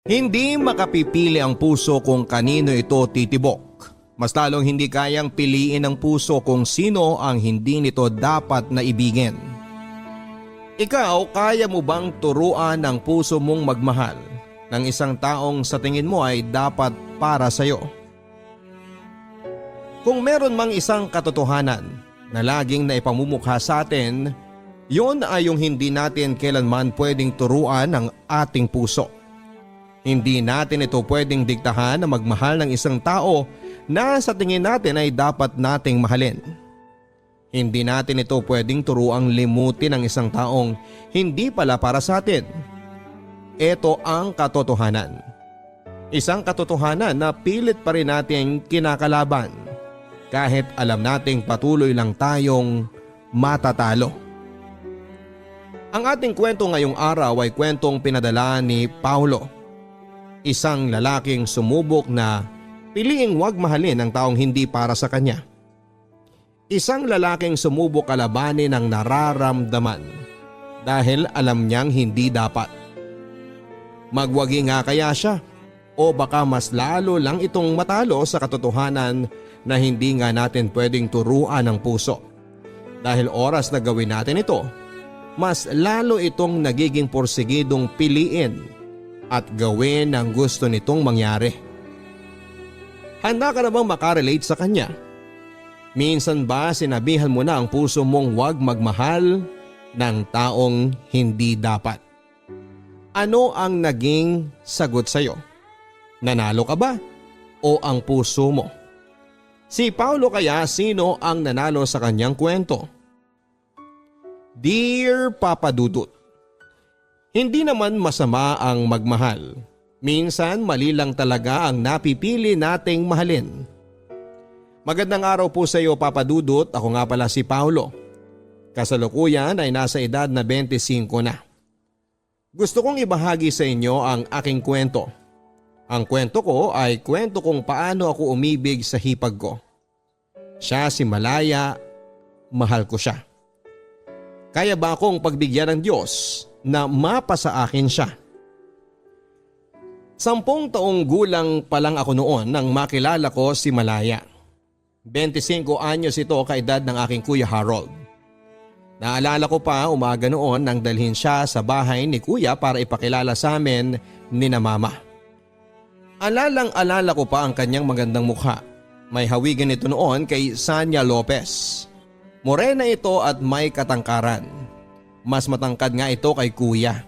Hindi makapipili ang puso kung kanino ito titibok. Mas lalong hindi kayang piliin ng puso kung sino ang hindi nito dapat na ibigin. Ikaw, kaya mo bang turuan ng puso mong magmahal ng isang taong sa tingin mo ay dapat para sa'yo? Kung meron mang isang katotohanan na laging naipamumukha sa atin, yun ay yung hindi natin kailanman pwedeng turuan ng ating puso. Hindi natin ito pwedeng diktahan na magmahal ng isang tao na sa tingin natin ay dapat nating mahalin. Hindi natin ito pwedeng turuang limutin ng isang taong hindi pala para sa atin. Ito ang katotohanan. Isang katotohanan na pilit pa rin nating kinakalaban kahit alam nating patuloy lang tayong matatalo. Ang ating kwento ngayong araw ay kwentong pinadala ni Paulo. Isang lalaking sumubok na piliing wag mahalin ang taong hindi para sa kanya. Isang lalaking sumubok kalabanin ang nararamdaman dahil alam niyang hindi dapat. Magwagi nga kaya siya o baka mas lalo lang itong matalo sa katotohanan na hindi nga natin pwedeng turuan ng puso. Dahil oras na gawin natin ito, mas lalo itong nagiging porsigidong piliin at gawin ang gusto nitong mangyari. Handa ka na bang makarelate sa kanya? Minsan ba sinabihan mo na ang puso mong huwag magmahal ng taong hindi dapat? Ano ang naging sagot sa'yo? Nanalo ka ba o ang puso mo? Si Paulo kaya sino ang nanalo sa kanyang kwento? Dear Papa Dudut, hindi naman masama ang magmahal. Minsan mali lang talaga ang napipili nating mahalin. Magandang araw po sa iyo Papa Dudut, ako nga pala si Paulo. Kasalukuyan ay nasa edad na 25 na. Gusto kong ibahagi sa inyo ang aking kwento. Ang kwento ko ay kwento kung paano ako umibig sa hipag ko. Siya si Malaya, mahal ko siya. Kaya ba akong pagbigyan ng Diyos na mapasa akin siya? 10 taong gulang pa lang ako noon nang makilala ko si Malaya. 25 anyos ito kaedad ng aking Kuya Harold. Naalala ko pa umaga noon nang dalhin siya sa bahay ni Kuya para ipakilala sa amin ni na Mama. Alalang-alala ko pa ang kanyang magandang mukha. May hawigan ito noon kay Sanya Lopez. Morena ito at may katangkaran. Mas matangkad nga ito kay Kuya.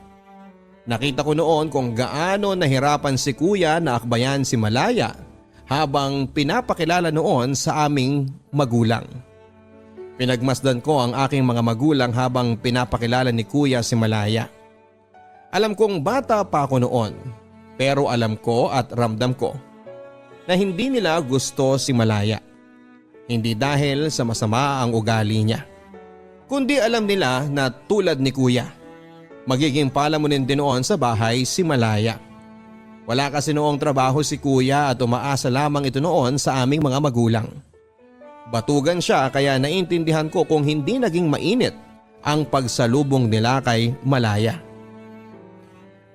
Nakita ko noon kung gaano nahirapan si Kuya na akbayan si Malaya habang pinapakilala noon sa aming magulang. Pinagmasdan ko ang aking mga magulang habang pinapakilala ni Kuya si Malaya. Alam kong bata pa ako noon, pero alam ko at ramdam ko na hindi nila gusto si Malaya. Hindi dahil sa masama ang ugali niya, kundi alam nila na tulad ni Kuya, magiging palamunin din noon sa bahay si Malaya. Wala kasi noong trabaho si Kuya at umaasa lamang ito noon sa aming mga magulang. Batugan siya kaya naintindihan ko kung hindi naging mainit ang pagsalubong nila kay Malaya.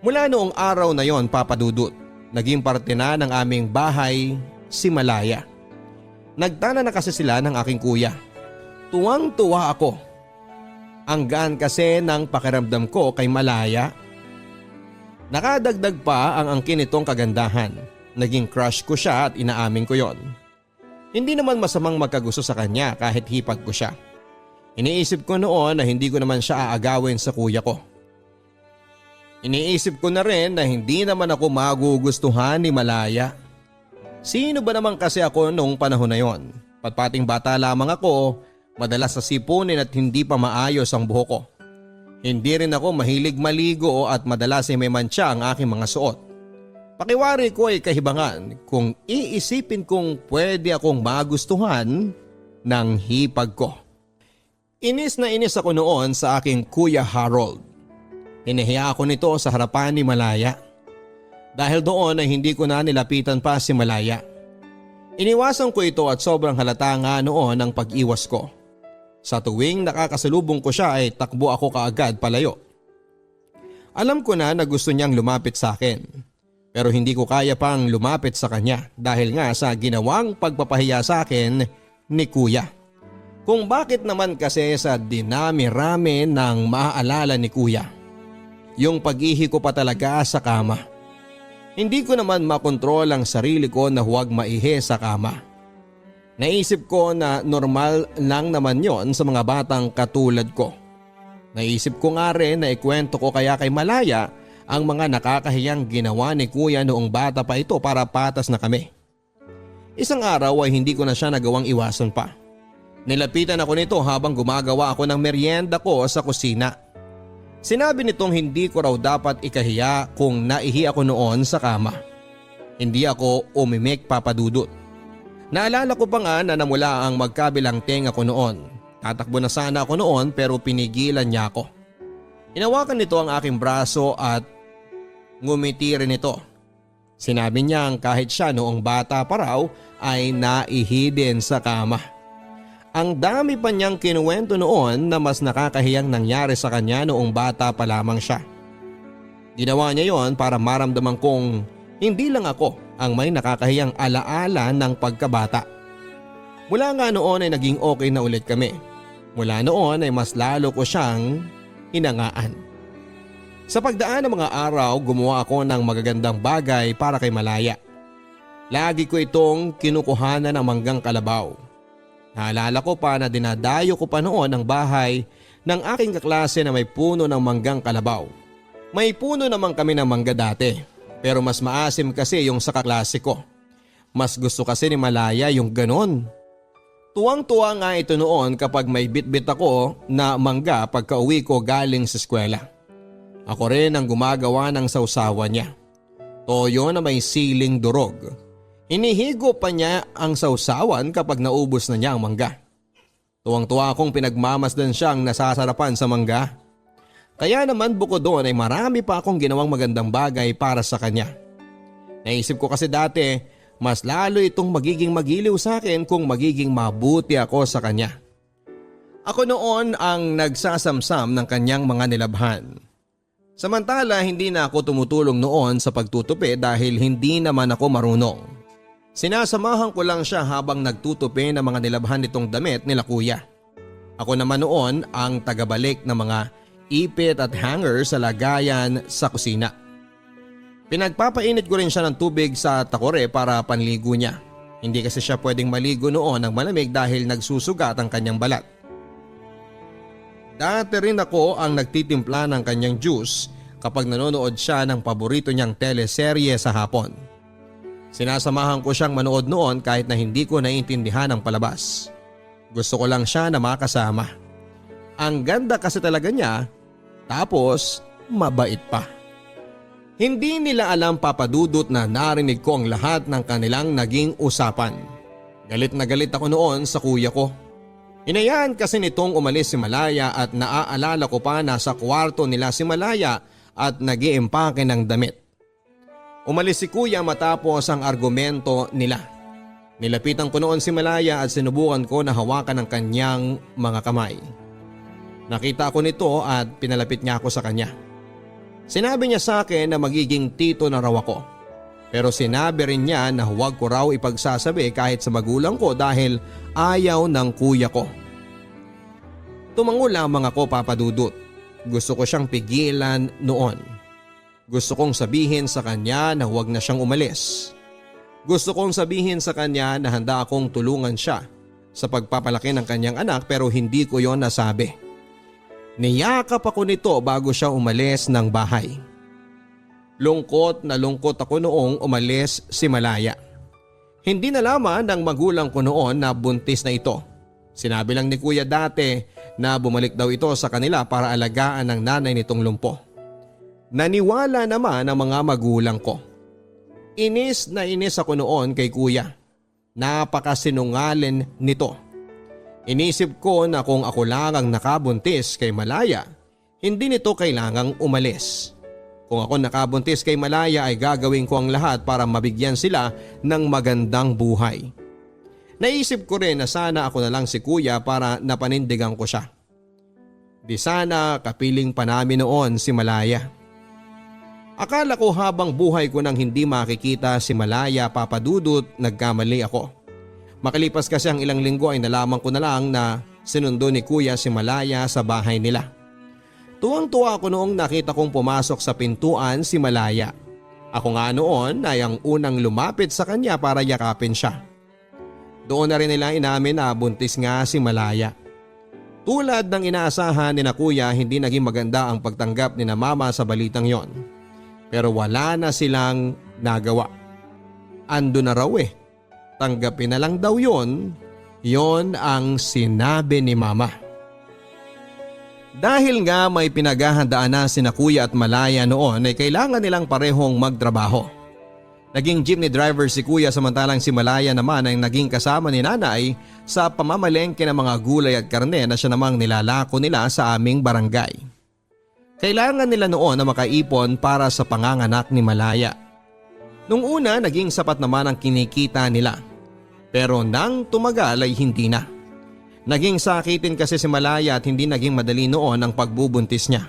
Mula noong araw na yon Papa Dudut, naging parte na ng aming bahay si Malaya. Nagtana na kasi sila ng aking Kuya. Tuwang-tuwa ako. Ang gaan kasi ng pakiramdam ko kay Malaya. Nakadagdag pa ang angkin nitong kagandahan. Naging crush ko siya at inaamin ko yon. Hindi naman masamang magkagusto sa kanya kahit hipag ko siya. Iniisip ko noon na hindi ko naman siya aagawin sa kuya ko. Iniisip ko na rin na hindi naman ako magugustuhan ni Malaya. Sino ba naman kasi ako noong panahon na yon? Patpating bata lamang ako, madalas sa sipunin at hindi pa maayos ang buhok ko. Hindi rin ako mahilig maligo at madalas ay may mantsa ang aking mga suot. Pakiwari ko ay kahibangan kung iisipin kong pwede akong magustuhan ng hipag ko. Inis na inis ako noon sa aking Kuya Harold. Hinahiya ako nito sa harapan ni Malaya. Dahil doon ay hindi ko na nilapitan pa si Malaya. Iniwasan ko ito at sobrang halata nga noon ang pag-iwas ko. Sa tuwing nakakasalubong ko siya ay takbo ako kaagad palayo. Alam ko na gusto niyang lumapit sa akin. Pero hindi ko kaya pang lumapit sa kanya dahil nga sa ginawang pagpapahiya sa akin ni kuya. Kung bakit naman kasi sa dinami-rami ng maaalala ni kuya. Yung pag-ihi ko pa talaga sa kama. Hindi ko naman makontrol ang sarili ko na huwag maihi sa kama. Naisip ko na normal lang naman yon sa mga batang katulad ko. Naisip ko nga rin na ikwento ko kaya kay Malaya ang mga nakakahiyang ginawa ni kuya noong bata pa ito para patas na kami. Isang araw ay hindi ko na siya nagawang iwasan pa. Nilapitan ako nito habang gumagawa ako ng merienda ko sa kusina. Sinabi nitong hindi ko raw dapat ikahiya kung naihi ako noon sa kama. Hindi ako umimik, Papa Dudut. Naalala ko pa nga na namula ang magkabilang tenga ko noon. Tatakbo na sana ako noon pero pinigilan niya ako. Hinawakan nito ang aking braso at ngumiti rin ito. Sinabi niyang kahit siya noong bata pa raw ay naihi din sa kama. Ang dami pa niyang kinuwento noon na mas nakakahiyang nangyari sa kanya noong bata pa lamang siya. Ginawa niya yon para maramdaman kong hindi lang ako ang may nakakahiyang alaala ng pagkabata. Mula nga noon ay naging okay na ulit kami. Mula noon ay mas lalo ko siyang hinangaan. Sa pagdaan ng mga araw, gumawa ako ng magagandang bagay para kay Malaya. Lagi ko itong kinukuhanan ng manggang kalabaw. Naalala ko pa na dinadayo ko pa noon ang bahay ng aking kaklase na may puno ng manggang kalabaw. May puno naman kami ng mangga dati, pero mas maasim kasi yung sa kaklase ko. Mas gusto kasi ni Malaya yung ganon. Tuwang-tuwa nga ito noon kapag may bitbit ako na mangga pagka uwi ko galing sa eskwela. Ako rin ang gumagawa ng sausawan niya. Toyo na may siling durog. Hinihigo pa niya ang sausawan kapag naubos na niya ang mangga. Tuwang-tuwa akong pinagmamasdan siyang nasasarapan sa mangga. Kaya naman bukod doon ay marami pa akong ginawang magandang bagay para sa kanya. Naisip ko kasi dati, mas lalo itong magiging magiliw sa akin kung magiging mabuti ako sa kanya. Ako noon ang nagsasamsam ng kanyang mga nilabhan. Samantala hindi na ako tumutulong noon sa pagtutupi dahil hindi naman ako marunong. Sinasamahan ko lang siya habang nagtutupi ng mga nilabhan nitong damit nila kuya. Ako naman noon ang tagabalik ng mga ipit at hanger sa lagayan sa kusina. Pinagpapainit ko rin siya ng tubig sa takore para panligo niya. Hindi kasi siya pwedeng maligo noon ng malamig dahil nagsusugat ang kanyang balat. Dati rin ako ang nagtitimpla ng kanyang juice kapag nanonood siya ng paborito niyang teleserye sa hapon. Sinasamahan ko siyang manood noon kahit na hindi ko naiintindihan ang palabas. Gusto ko lang siya na makasama. Ang ganda kasi talaga niya, tapos mabait pa. Hindi nila alam, Papa Dudut, na narinig ko ang lahat ng kanilang naging usapan. Galit na galit ako noon sa kuya ko. Hinayaan kasi nitong umalis si Malaya at naaalala ko pa na sa kwarto nila si Malaya at nag-iimpake ng damit. Umalis si kuya matapos ang argumento nila. Nilapitan ko noon si Malaya at sinubukan ko na hawakan ang kanyang mga kamay. Nakita ko nito at pinalapit niya ako sa kanya. Sinabi niya sa akin na magiging tito na raw ako. Pero sinabi rin niya na huwag ko raw ipagsasabi kahit sa magulang ko dahil ayaw ng kuya ko. Tumango lamang ako, Papa Dudut. Gusto ko siyang pigilan noon. Gusto kong sabihin sa kanya na huwag na siyang umalis. Gusto kong sabihin sa kanya na handa akong tulungan siya sa pagpapalaki ng kanyang anak pero hindi ko yon nasabi. Niyakap ako nito bago siya umalis ng bahay. Lungkot na lungkot ako noong umalis si Malaya. Hindi nalaman ng magulang ko noon na buntis na ito. Sinabi lang ni kuya dati na bumalik daw ito sa kanila para alagaan ng nanay nitong lumpo. Naniwala naman ang mga magulang ko. Inis na inis ako noon kay kuya. Napakasinungaling nito. Inisip ko na kung ako lang ang nakabuntis kay Malaya, hindi nito kailangang umalis. Kung ako nakabuntis kay Malaya ay gagawin ko ang lahat para mabigyan sila ng magandang buhay. Naisip ko rin na sana ako na lang si kuya para napanindigan ko siya. Di sana kapiling pa namin noon si Malaya. Akala ko habang buhay ko nang hindi makikita si Malaya, Papa Dudut, nagkamali ako. Makalipas kasi ang ilang linggo ay nalaman ko na lang na sinundo ni Kuya si Malaya sa bahay nila. Tuwang-tuwa ako noong nakita kong pumasok sa pintuan si Malaya. Ako nga noon ay ang unang lumapit sa kanya para yakapin siya. Doon na rin nila inamin na buntis nga si Malaya. Tulad ng inaasahan ni na Kuya, hindi naging maganda ang pagtanggap ni na Mama sa balitang yon. Pero wala na silang nagawa. Ando na raw eh. Tanggapin na lang daw yon. Yon ang sinabi ni Mama. Dahil nga may pinaghahandaan na sina Kuya at Malaya noon ay kailangan nilang parehong magtrabaho. Naging jeepney driver si Kuya samantalang si Malaya naman ay naging kasama ni Nanay sa pamamalengke ng mga gulay at karne na siya namang nilalako nila sa aming barangay. Kailangan nila noon na makaipon para sa panganganak ni Malaya. Nung una naging sapat naman ang kinikita nila. Pero nang tumagal ay hindi na. Naging sakitin kasi si Malaya at hindi naging madali noon ang pagbubuntis niya.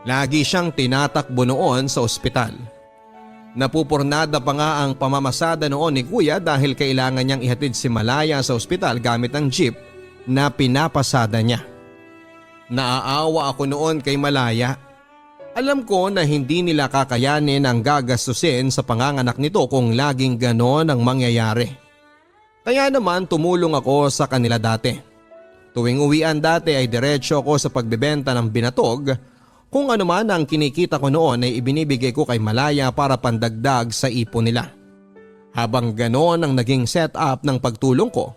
Lagi siyang tinatakbo noon sa ospital. Napupurnada pa nga ang pamamasada noon ni Kuya dahil kailangan niyang ihatid si Malaya sa ospital gamit ang jeep na pinapasada niya. Naaawa ako noon kay Malaya. Alam ko na hindi nila kakayanin ang gagastusin sa panganganak nito kung laging ganon ang mangyayari. Kaya naman tumulong ako sa kanila dati. Tuwing uwian dati ay diretso ako sa pagbebenta ng binatog. Kung ano man ang kinikita ko noon ay ibinibigay ko kay Malaya para pandagdag sa ipon nila. Habang ganon ang naging setup ng pagtulong ko,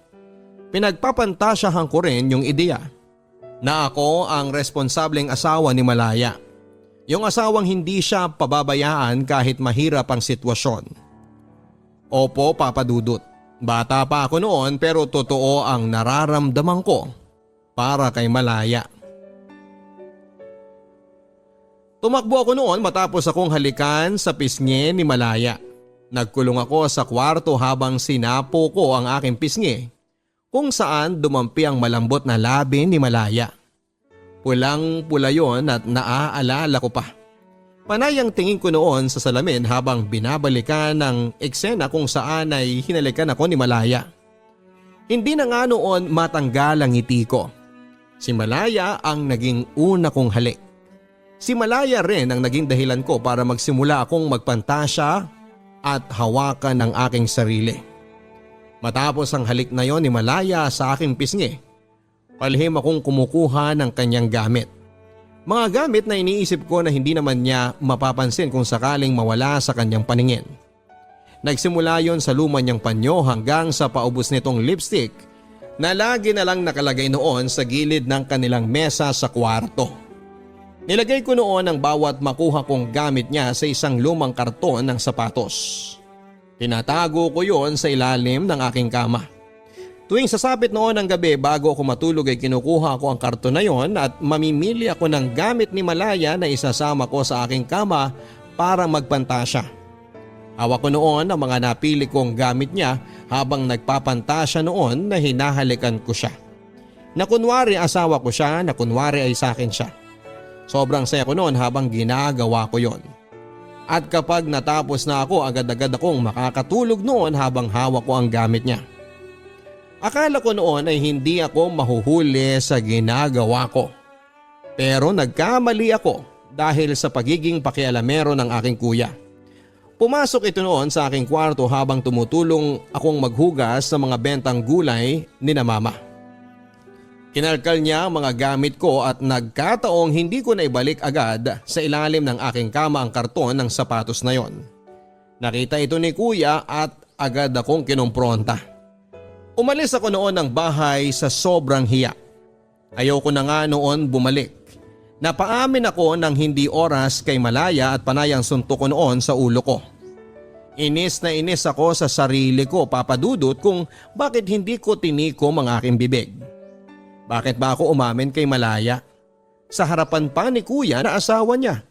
pinagpapantasyahan ko rin yung ideya na ako ang responsableng asawa ni Malaya. Yung asawang hindi siya pababayaan kahit mahirap ang sitwasyon. Opo, Papa Dudut. Bata pa ako noon pero totoo ang nararamdaman ko para kay Malaya. Tumakbo ako noon matapos akong halikan sa pisngi ni Malaya. Nagkulong ako sa kwarto habang sinapo ko ang aking pisngi kung saan dumampi ang malambot na labi ni Malaya. Pulang-pula yon at naaalala ko pa. Panay ang tingin ko noon sa salamin habang binabalikan ng eksena kung saan ay hinalikan ako ni Malaya. Hindi na nga noon matanggal ang ngiti ko. Si Malaya ang naging una kong halik. Si Malaya rin ang naging dahilan ko para magsimula akong magpantasya at hawakan ng aking sarili. Matapos ang halik na yon ni Malaya sa aking pisngi, palihim akong kumukuha ng kanyang gamit. Mga gamit na iniisip ko na hindi naman niya mapapansin kung sakaling mawala sa kanyang paningin. Nagsimula yon sa luma niyang panyo hanggang sa paubos nitong lipstick na lagi na lang nakalagay noon sa gilid ng kanilang mesa sa kwarto. Nilagay ko noon ang bawat makuha kong gamit niya sa isang lumang karton ng sapatos. Tinatago ko yon sa ilalim ng aking kama. Tuwing sasapit noon ng gabi bago ako matulog ay kinukuha ko ang karton na yon at mamimili ako ng gamit ni Malaya na isasama ko sa aking kama para magpantasya. Hawak ko noon ang mga napili kong gamit niya habang nagpapantasya noon na hinahalikan ko siya. Na kunwari asawa ko siya, na kunwari ay sa akin siya. Sobrang saya ko noon habang ginagawa ko yon. At kapag natapos na ako, agad-agad akong makakatulog noon habang hawak ko ang gamit niya. Akala ko noon ay hindi ako mahuhuli sa ginagawa ko. Pero nagkamali ako dahil sa pagiging pakialamero ng aking kuya. Pumasok ito noon sa aking kwarto habang tumutulong akong maghugas sa mga bentang gulay ni na Mama. Kinalkal niya ang mga gamit ko at nagkataong hindi ko na ibalik agad sa ilalim ng aking kama ang karton ng sapatos na yon. Nakita ito ni Kuya at agad akong kinumpronta. Umalis ako noon ng bahay sa sobrang hiya. Ayoko na nga noon bumalik. Napaamin ako ng hindi oras kay Malaya at panayang suntok ko noon sa ulo ko. Inis na inis ako sa sarili ko, Papa Dudut, kung bakit hindi ko tinikom ang aking bibig. Bakit ba ako umamin kay Malaya? Sa harapan pa ni Kuya na asawa niya.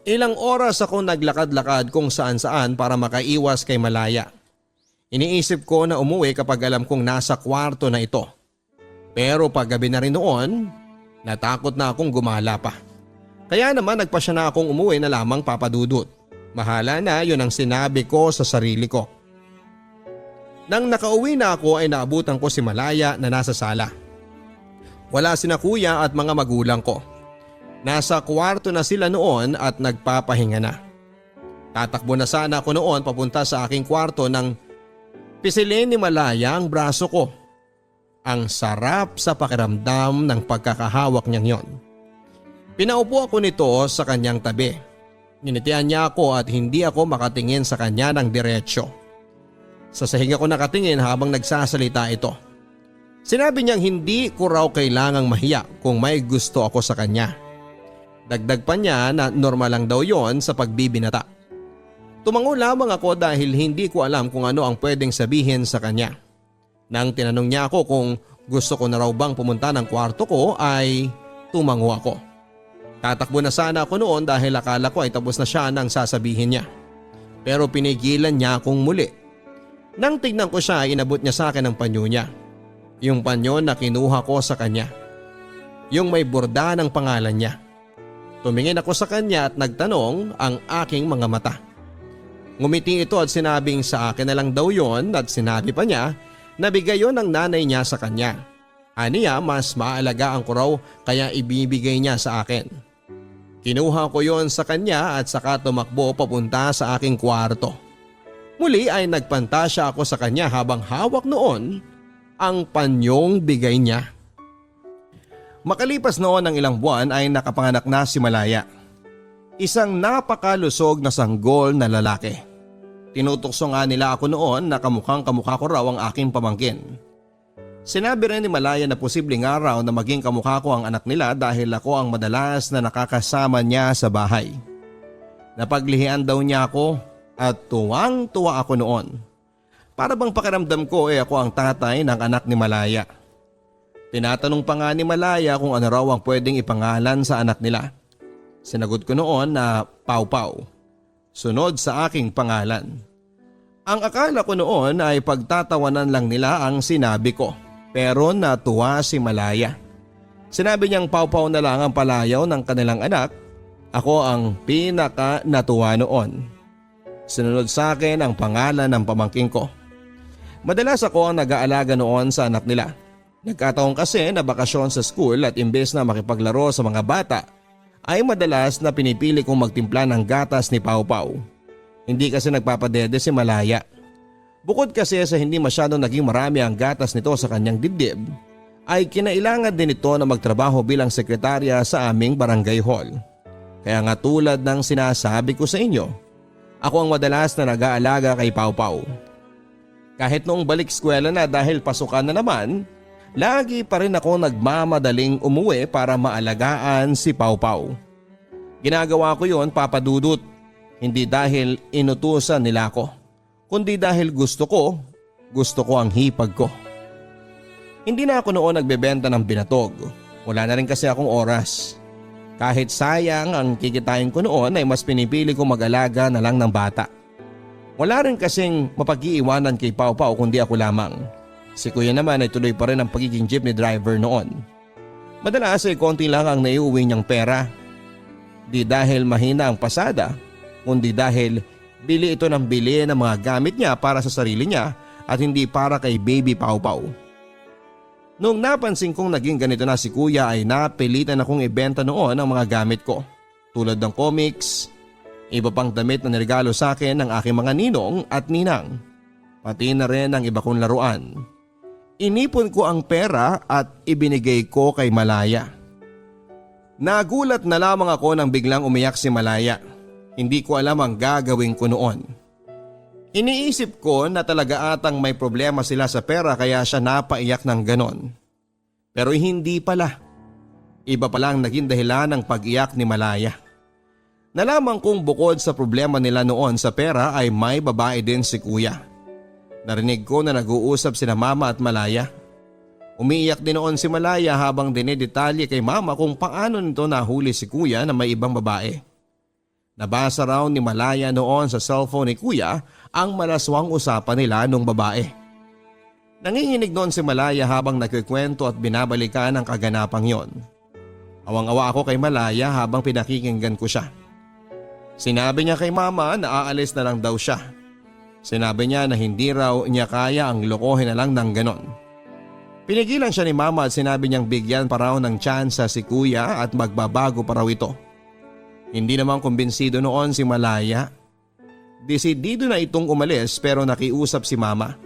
Ilang oras ako naglakad-lakad kung saan-saan para makaiwas kay Malaya. Iniisip ko na umuwi kapag alam kong nasa kwarto na ito. Pero paggabi na rin noon, natakot na akong gumala pa. Kaya naman nagpasya na akong umuwi na lamang papadudot. Mahala na, yun ang sinabi ko sa sarili ko. Nang nakauwi na ako ay naabutan ko si Malaya na nasa sala. Wala sina kuya at mga magulang ko. Nasa kwarto na sila noon at nagpapahinga na. Tatakbo na sana ako noon papunta sa aking kwarto nang pisilin ni Malaya ang braso ko. Ang sarap sa pakiramdam ng pagkakahawak niyang yon. Pinaupo ako nito sa kanyang tabi. Ninitian niya ako at hindi ako makatingin sa kanya ng diretsyo. Sa sahig ako nakatingin habang nagsasalita ito. Sinabi niyang hindi ko raw kailangang mahiya kung may gusto ako sa kanya. Dagdag pa niya na normal lang daw yon sa pagbibinata. Tumango lamang ako dahil hindi ko alam kung ano ang pwedeng sabihin sa kanya. Nang tinanong niya ako kung gusto ko na raw bang pumunta ng kwarto ko ay tumango ako. Tatakbo na sana ako noon dahil akala ko ay tapos na siya nang sasabihin niya. Pero pinigilan niya akong muli. Nang tignan ko siya ay inabot niya sa akin ang panyo niya. Yung panyo na kinuha ko sa kanya. Yung may borda ng pangalan niya. Tumingin ako sa kanya at nagtanong ang aking mga mata. Ngumiti ito at sinabing sa akin na lang daw yon at sinabi pa niya na bigay yon ng nanay niya sa kanya. Aniya mas maalagaan ko raw kaya ibibigay niya sa akin. Kinuha ko yon sa kanya at saka tumakbo papunta sa aking kwarto. Muli ay nagpantasya ako sa kanya habang hawak noon ang panyong bigay niya. Makalipas noon ng ilang buwan ay nakapanganak na si Malaya. Isang napakalusog na sanggol na lalaki. Tinutokso nga nila ako noon na kamukhang kamukha ko raw ang aking pamangkin. Sinabi rin ni Malaya na posibleng araw na maging kamukha ko ang anak nila dahil ako ang madalas na nakakasama niya sa bahay. Napaglihian daw niya ako at tuwang-tuwa ako noon. Para bang pakiramdam ko ako ang tatay ng anak ni Malaya. Tinatanong pa nga ni Malaya kung ano raw ang pwedeng ipangalan sa anak nila. Sinagot ko noon na Pau Pau. Sunod sa aking pangalan. Ang akala ko noon ay pagtatawanan lang nila ang sinabi ko. Pero natuwa si Malaya. Sinabi niyang Pau Pau na lang ang palayaw ng kanilang anak. Ako ang pinaka natuwa noon. Sinunod sa akin ang pangalan ng pamangking ko. Madalas ako ang nag-aalaga noon sa anak nila. Nagkataon kasi na bakasyon sa school at imbes na makipaglaro sa mga bata ay madalas na pinipili kong magtimpla ng gatas ni Pau Pau. Hindi kasi nagpapadede si Malaya. Bukod kasi sa hindi masyadong naging marami ang gatas nito sa kanyang dibdib, ay kinailangan din ito na magtrabaho bilang sekretarya sa aming barangay hall. Kaya nga tulad ng sinasabi ko sa inyo, ako ang madalas na nag-aalaga kay Pau Pau. Kahit noong balik eskwela na dahil pasukan na naman, lagi pa rin ako nagmamadaling umuwi para maalagaan si Pau Pau. Ginagawa ko yon papadudot, hindi dahil inutusan nila ako, kundi dahil gusto ko ang hipag ko. Hindi na ako noon nagbebenta ng binatog, wala na rin kasi akong oras. Kahit sayang ang kikitain ko noon ay mas pinipili ko mag-alaga na lang ng bata. Wala rin kasing mapag-iiwanan kay Pau Pau kundi ako lamang. Si kuya naman ay tuloy pa rin ang pagiging jeepney driver noon. Madalas ay konti lang ang naiuwi niyang pera. Di dahil mahina ang pasada, kundi dahil bili ito ng bili ng mga gamit niya para sa sarili niya at hindi para kay baby Pau Pau. Noong napansin kong naging ganito na si kuya ay napilitan akong ibenta noon ang mga gamit ko. Tulad ng comics, iba pang damit na niregalo sa akin ng aking mga ninong at ninang. Pati na rin ang iba kong laruan. Inipon ko ang pera at ibinigay ko kay Malaya. Nagulat na lamang ako nang biglang umiyak si Malaya. Hindi ko alam ang gagawin ko noon. Iniisip ko na talaga atang may problema sila sa pera kaya siya napaiyak ng ganon. Pero hindi pala. Iba pala ang naging dahilan ng pag-iyak ni Malaya. Nalaman kong bukod sa problema nila noon sa pera ay may babae din si kuya. Narinig ko na nag-uusap sina mama at Malaya. Umiiyak din noon si Malaya habang dinidetalye kay mama kung paano nito nahuli si kuya na may ibang babae. Nabasa raw ni Malaya noon sa cellphone ni kuya ang malaswang usapan nila nung babae. Nanginginig noon si Malaya habang nagkikwento at binabalikan ang kaganapang yon. Awang-awa ako kay Malaya habang pinakikinggan ko siya. Sinabi niya kay mama na aalis na lang daw siya. Sinabi niya na hindi raw niya kaya ang lokohin na lang ng ganon. Pinigilan siya ni mama at sinabi niyang bigyan pa raw ng tsansa si kuya at magbabago pa raw ito. Hindi naman kumbinsido noon si Malaya. Desidido na itong umalis pero nakiusap si mama.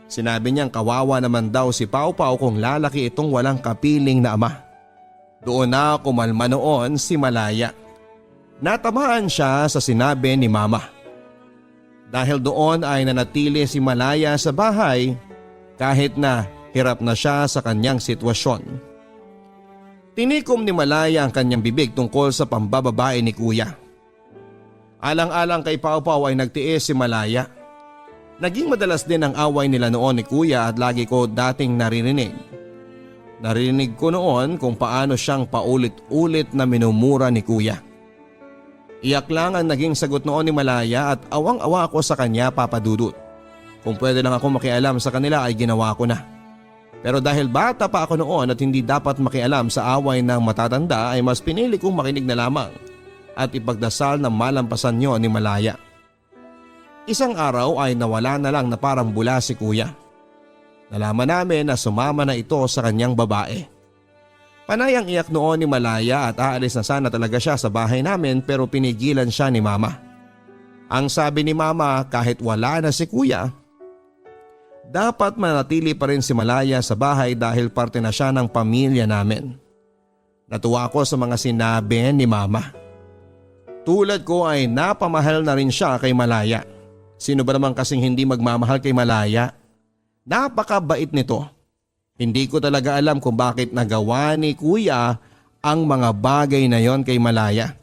Sinabi niyang kawawa naman daw si Pau Pau kung lalaki itong walang kapiling na ama. Doon na kumalma noon si Malaya. Natamaan siya sa sinabi ni mama. Dahil doon ay nanatili si Malaya sa bahay kahit na hirap na siya sa kanyang sitwasyon. Tinikom ni Malaya ang kanyang bibig tungkol sa pambababae ni kuya. Alang-alang kay Pau Pau ay nagtiis si Malaya. Naging madalas din ang away nila noon ni kuya at lagi ko dating naririnig. Narinig ko noon kung paano siyang paulit-ulit na minumura ni kuya. Iyak lang ang naging sagot noon ni Malaya at awang-awa ako sa kanya, Papa Dudut. Kung pwede lang ako makialam sa kanila ay ginawa ko na. Pero dahil bata pa ako noon at hindi dapat makialam sa away ng matatanda ay mas pinili kong makinig na lamang at ipagdasal na malampasan niyo ni Malaya. Isang araw ay nawala na lang na parang bula si kuya. Nalaman namin na sumama na ito sa kanyang babae. Panay ang iyak noon ni Malaya at aalis na sana talaga siya sa bahay namin pero pinigilan siya ni mama. Ang sabi ni mama kahit wala na si kuya, dapat manatili pa rin si Malaya sa bahay dahil parte na siya ng pamilya namin. Natuwa ako sa mga sinabi ni mama. Tulad ko ay napamahal na rin siya kay Malaya. Sino ba naman kasing hindi magmamahal kay Malaya? Napakabait nito. Hindi ko talaga alam kung bakit nagawa ni kuya ang mga bagay na yon kay Malaya.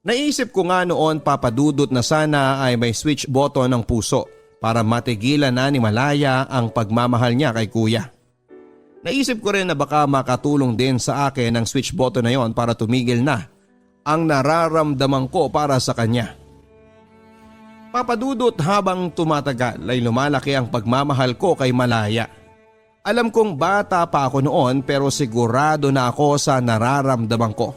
Naisip ko nga noon, Papa Dudut, na sana ay may switch button ng puso para matigilan na ni Malaya ang pagmamahal niya kay kuya. Naisip ko rin na baka makatulong din sa akin ang switch button na yon para tumigil na ang nararamdaman ko para sa kanya. Papa Dudut, habang tumatagal ay lumalaki ang pagmamahal ko kay Malaya. Alam kong bata pa ako noon pero sigurado na ako sa nararamdaman ko.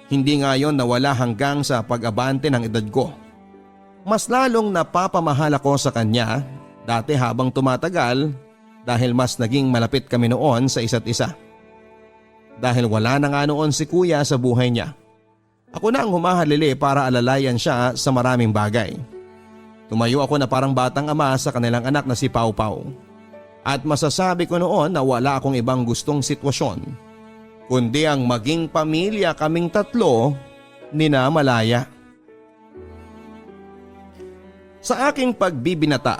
Hindi nga yon nawala hanggang sa pag-abante ng edad ko. Mas lalong napapamahal ako sa kanya dati habang tumatagal dahil mas naging malapit kami noon sa isa't isa. Dahil wala na nga noon si kuya sa buhay niya. Ako na ang humahalili para alalayan siya sa maraming bagay. Tumayo ako na parang batang ama sa kanilang anak na si Pau Pau. At masasabi ko noon na wala akong ibang gustong sitwasyon kundi ang maging pamilya kaming tatlo ni na Malaya. Sa aking pagbibinata,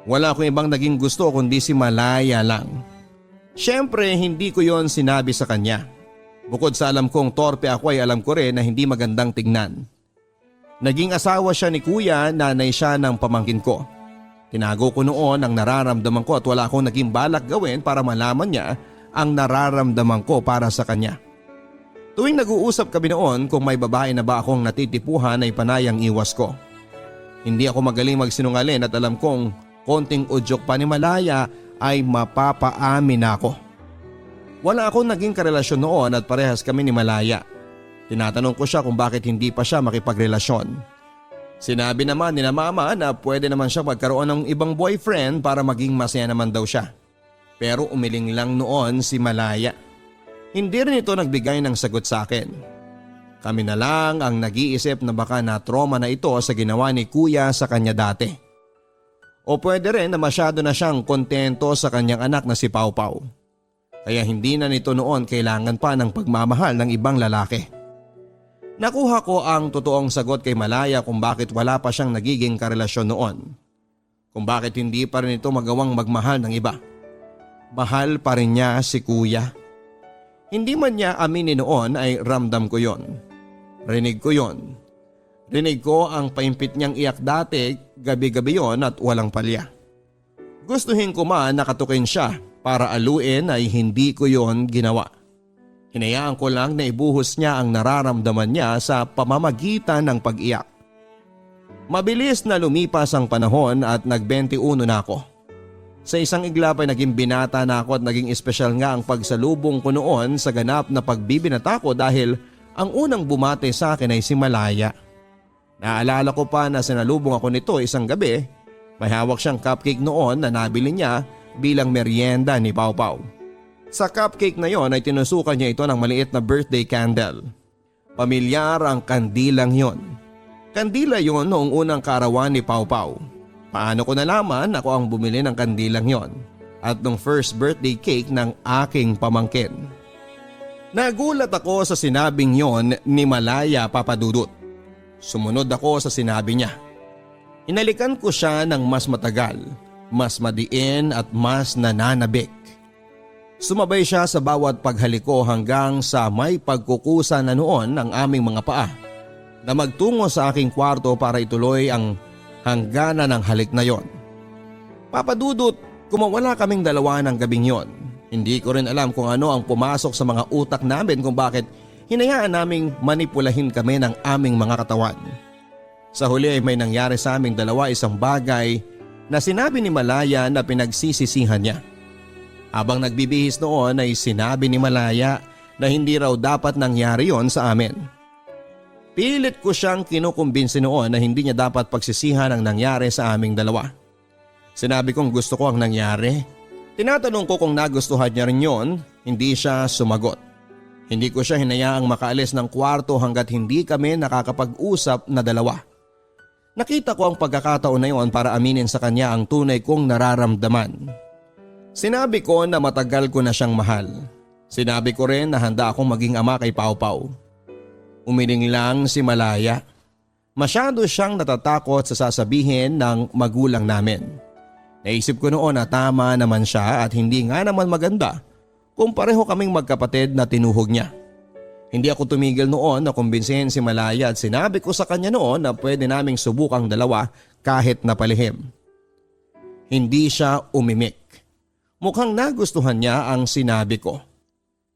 wala akong ibang naging gusto kundi si Malaya lang. Siyempre hindi ko yon sinabi sa kanya. Bukod sa alam kong torpe ako ay alam ko rin na hindi magandang tignan. Naging asawa siya ni kuya, nanay siya ng pamangkin ko. Tinago ko noon ang nararamdaman ko at wala akong naging balak gawin para malaman niya ang nararamdaman ko para sa kanya. Tuwing nag-uusap kami noon kung may babae na ba akong natitipuhan ay panayang iwas ko. Hindi ako magaling magsinungaling at alam kong konting udyok pa ni Malaya ay mapapaamin ako. Wala akong naging karelasyon noon at parehas kami ni Malaya. Tinatanong ko siya kung bakit hindi pa siya makipagrelasyon. Sinabi naman ni na mama na pwede naman siya magkaroon ng ibang boyfriend para maging masaya naman daw siya. Pero umiling lang noon si Malaya. Hindi rin ito nagbigay ng sagot sa akin. Kami na lang ang nag-iisip na baka na-trauma na ito sa ginawa ni kuya sa kanya dati. O pwede rin na masyado na siyang kontento sa kanyang anak na si Pau Pau. Kaya hindi na nito noon kailangan pa ng pagmamahal ng ibang lalaki. Nakuha ko ang totoong sagot kay Malaya kung bakit wala pa siyang nagiging karelasyon noon. Kung bakit hindi pa rin ito magawang magmahal ng iba. Mahal pa rin niya si kuya. Hindi man niya aminin noon ay ramdam ko yon. Rinig ko yon. Rinig ko ang paimpit niyang iyak dati, gabi-gabi yon at walang palya. Gustuhin ko man nakatukin siya para aluin ay hindi ko yon ginawa. Hinayaan ko lang na ibuhos niya ang nararamdaman niya sa pamamagitan ng pag-iyak. Mabilis na lumipas ang panahon at nag-21 na ako. Sa isang iglap ay naging binata na ako at naging espesyal nga ang pagsalubong ko noon sa ganap na pagbibinata ko dahil ang unang bumate sa akin ay si Malaya. Naalala ko pa na sinalubong ako nito isang gabi. May hawak siyang cupcake noon na nabili niya bilang merienda ni Pau Pau. Sa cupcake na yon ay tinusukan niya ito ng maliit na birthday candle. Pamilyar ang kandilang yon. Kandila yon noong unang kaarawan ni Pau Pau. Paano ko nalaman ako ang bumili ng kandilang yon at nung first birthday cake ng aking pamangkin. Nagulat ako sa sinabing yon ni Malaya Papadudut. Sumunod ako sa sinabi niya. Hinalikan ko siya ng mas matagal, mas madiin at mas nananabik. Sumabay siya sa bawat paghaliko hanggang sa may pagkukusa na noon ng aming mga paa na magtungo sa aking kwarto para ituloy ang hangganan ng halik na yon. Papadudot, kumawala kaming dalawa ng gabing yon. Hindi ko rin alam kung ano ang pumasok sa mga utak namin kung bakit hinayaan naming manipulahin kami ng aming mga katawan. Sa huli ay may nangyari sa aming dalawa isang bagay na sinabi ni Malaya na pinagsisisihan niya. Habang nagbibihis noon ay sinabi ni Malaya na hindi raw dapat nangyari yon sa amin. Pilit ko siyang kinukumbinsi noon na hindi niya dapat pagsisihan ang nangyari sa aming dalawa. Sinabi kong gusto ko ang nangyari. Tinatanong ko kung nagustuhan niya rin yon, hindi siya sumagot. Hindi ko siya hinayaang makaalis ng kwarto hanggat hindi kami nakakapag-usap na dalawa. Nakita ko ang pagkakataon na yon para aminin sa kanya ang tunay kong nararamdaman. Sinabi ko na matagal ko na siyang mahal. Sinabi ko rin na handa akong maging ama kay Pau Pau. Umiling lang si Malaya. Masyado siyang natatakot sa sasabihin ng magulang namin. Naisip ko noon na tama naman siya at hindi nga naman maganda kung pareho kaming magkapatid na tinuhog niya. Hindi ako tumigil noon na kumbinsihin si Malaya at sinabi ko sa kanya noon na pwede naming subukang dalawa kahit na palihim. Hindi siya umimik. Mukhang nagustuhan niya ang sinabi ko.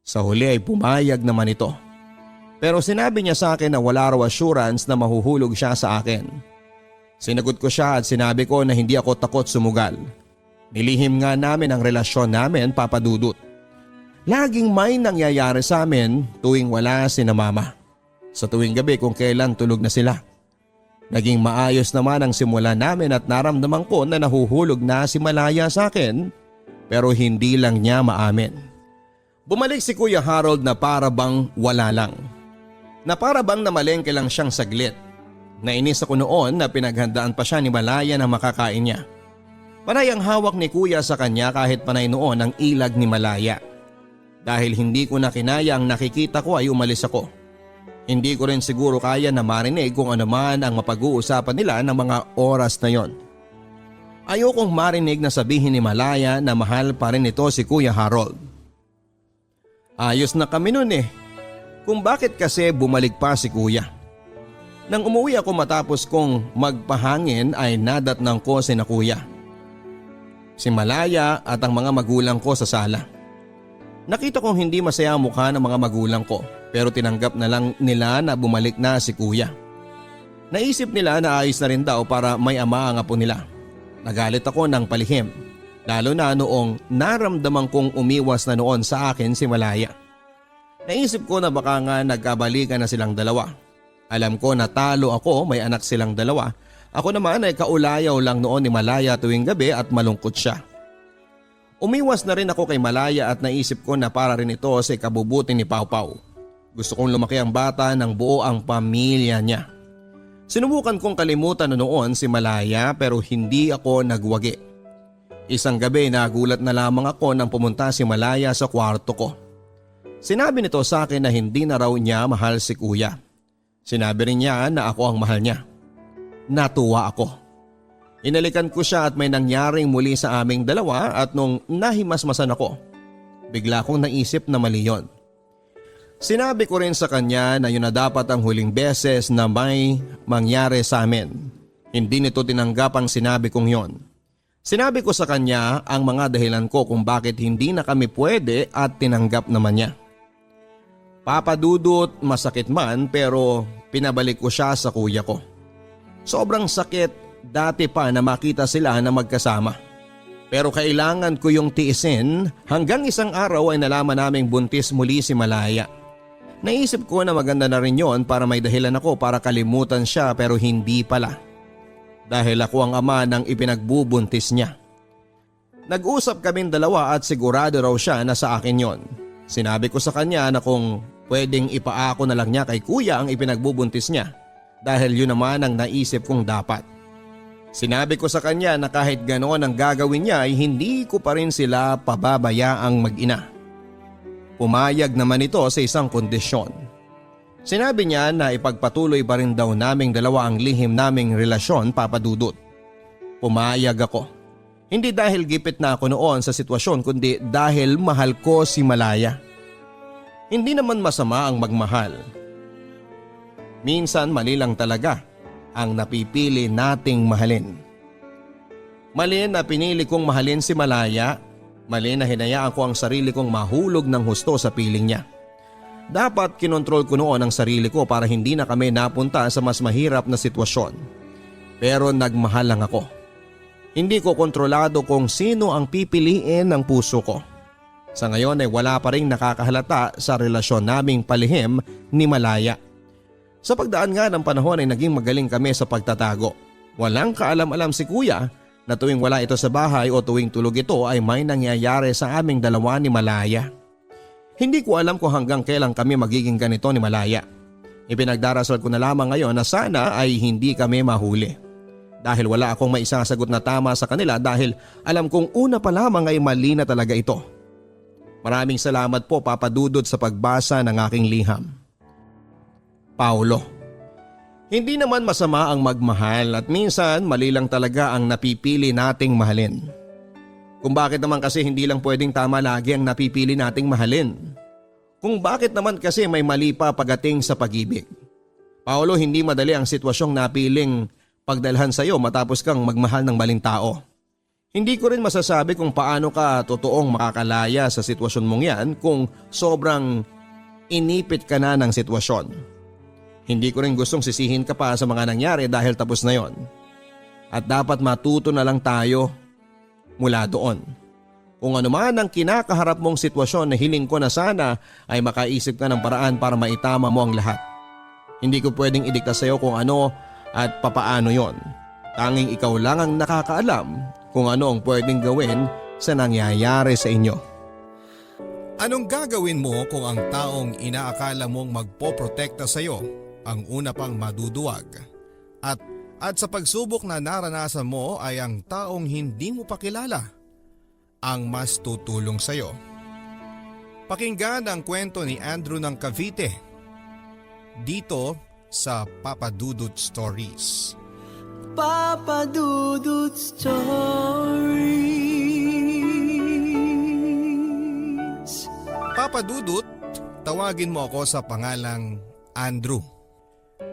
Sa huli ay pumayag naman ito. Pero sinabi niya sa akin na wala raw assurance na mahuhulog siya sa akin. Sinagot ko siya at sinabi ko na hindi ako takot sumugal. Nilihim nga namin ang relasyon namin, Papadudut. Laging may nangyayari sa amin tuwing wala sina mama. Sa tuwing gabi kung kailan tulog na sila. Naging maayos naman ang simula namin at naramdaman ko na nahuhulog na si Malaya sa akin pero hindi lang niya maamin. Bumalik si Kuya Harold na para bang wala lang. Na para bang namalengke lang siyang saglit. Nainis ako noon na pinaghandaan pa siya ni Malaya na makakain niya. Panay ang hawak ni Kuya sa kanya kahit panay noon ang ilag ni Malaya. Dahil hindi ko na kinaya ang nakikita ko ay umalis ako. Hindi ko rin siguro kaya na marinig kung ano man ang mapag-uusapan nila ng mga oras na yon. Ayokong marinig na sabihin ni Malaya na mahal pa rin ito si Kuya Harold. Ayos na kami nun eh. Kung bakit kasi bumalik pa si Kuya. Nang umuwi ako matapos kong magpahangin ay nadatnang ko si na Kuya, si Malaya at ang mga magulang ko sa sala. Nakita kong hindi masaya ang mukha ng mga magulang ko pero tinanggap na lang nila na bumalik na si Kuya. Naisip nila na ayos na rin daw para may ama ang apo nila. Nagalit ako ng palihim lalo na noong naramdaman kong umiwas na noon sa akin si Malaya. Naisip ko na baka nga nagkabalikan na silang dalawa. Alam ko na talo ako, may anak silang dalawa. Ako naman ay kaulayaw lang noon ni Malaya tuwing gabi at malungkot siya. Umiwas na rin ako kay Malaya at naisip ko na para rin ito sa ikabubuti ni Pau Pau. Gusto kong lumaki ang bata ng buo ang pamilya niya. Sinubukan kong kalimutan na noon si Malaya pero hindi ako nagwagi. Isang gabi nagulat na lamang ako nang pumunta si Malaya sa kwarto ko. Sinabi nito sa akin na hindi na raw niya mahal si Kuya. Sinabi rin niya na ako ang mahal niya. Natuwa ako. Inalikan ko siya at may nangyaring muli sa aming dalawa at nung nahimasmasan ako, bigla kong naisip na mali yon. Sinabi ko rin sa kanya na yun na dapat ang huling beses na may mangyari sa amin. Hindi nito tinanggap ang sinabi kong yon. Sinabi ko sa kanya ang mga dahilan ko kung bakit hindi na kami pwede at tinanggap naman niya. Papadudot, masakit man pero pinabalik ko siya sa kuya ko. Sobrang sakit dati pa na makita sila na magkasama. Pero kailangan ko yung tiisin hanggang isang araw ay nalaman naming buntis muli si Malaya. Naisip ko na maganda na rin yon para may dahilan ako para kalimutan siya pero hindi pala. Dahil ako ang ama ng ipinagbubuntis niya. Nag-usap kaming dalawa at sigurado raw siya na sa akin yon. Sinabi ko sa kanya na kung pwedeng ipaako na lang niya kay kuya ang ipinagbubuntis niya dahil yun naman ang naisip kong dapat. Sinabi ko sa kanya na kahit ganoon ang gagawin niya ay hindi ko pa rin sila pababayaang mag-ina. Pumayag naman ito sa isang kondisyon. Sinabi niya na ipagpatuloy pa rin daw naming dalawa ang lihim naming relasyon, Papa Dudut. Pumayag ako. Hindi dahil gipit na ako noon sa sitwasyon kundi dahil mahal ko si Malaya. Hindi naman masama ang magmahal. Minsan mali lang talaga ang napipili nating mahalin. Mali na pinili kong mahalin si Malaya, mali na hinayaan ko ang sarili kong mahulog ng husto sa piling niya. Dapat kinontrol ko noon ang sarili ko para hindi na kami napunta sa mas mahirap na sitwasyon. Pero nagmahal lang ako. Hindi ko kontrolado kung sino ang pipiliin ng puso ko. Sa ngayon ay wala pa rin nakakahalata sa relasyon naming palihim ni Malaya. Sa pagdaan nga ng panahon ay naging magaling kami sa pagtatago. Walang kaalam-alam si kuya na tuwing wala ito sa bahay o tuwing tulog ito ay may nangyayari sa aming dalawa ni Malaya. Hindi ko alam kung hanggang kailan kami magiging ganito ni Malaya. Ipinagdarasal ko na lamang ngayon na sana ay hindi kami mahuli. Dahil wala akong maisasagot na tama sa kanila dahil alam kong una pa lamang ay mali na talaga ito. Maraming salamat po Papa Dudut sa pagbasa ng aking liham. Paulo. Hindi naman masama ang magmahal at minsan mali lang talaga ang napipili nating mahalin. Kung bakit naman kasi hindi lang pwedeng tama lagi ang napipili nating mahalin. Kung bakit naman kasi may mali pa pagdating sa pag-ibig. Paulo, hindi madali ang sitwasyong napiling pagdalhan sa iyo matapos kang magmahal ng maling tao. Hindi ko rin masasabi kung paano ka totoong makakalaya sa sitwasyon mong yan kung sobrang inipit ka na ng sitwasyon. Hindi ko rin gustong sisihin ka pa sa mga nangyari dahil tapos na yon. At dapat matuto na lang tayo mula doon. Kung ano man ang kinakaharap mong sitwasyon na hiling ko na sana ay makaisip ka ng paraan para maitama mo ang lahat. Hindi ko pwedeng idikta sa iyo kung ano at papaano yon. Tanging ikaw lang ang nakakaalam kung ano ang pwedeng gawin sa nangyayari sa inyo. Anong gagawin mo kung ang taong inaakala mong magpoprotekta sa iyo ang una pang maduduwag at sa pagsubok na naranasan mo ay ang taong hindi mo pa kilala ang mas tutulong sa iyo? Pakinggan ang kwento ni Andrew ng Cavite dito sa Papa Dudut Stories. Papa Dudut Stories. Papa Dudut, tawagin mo ako sa pangalang Andrew.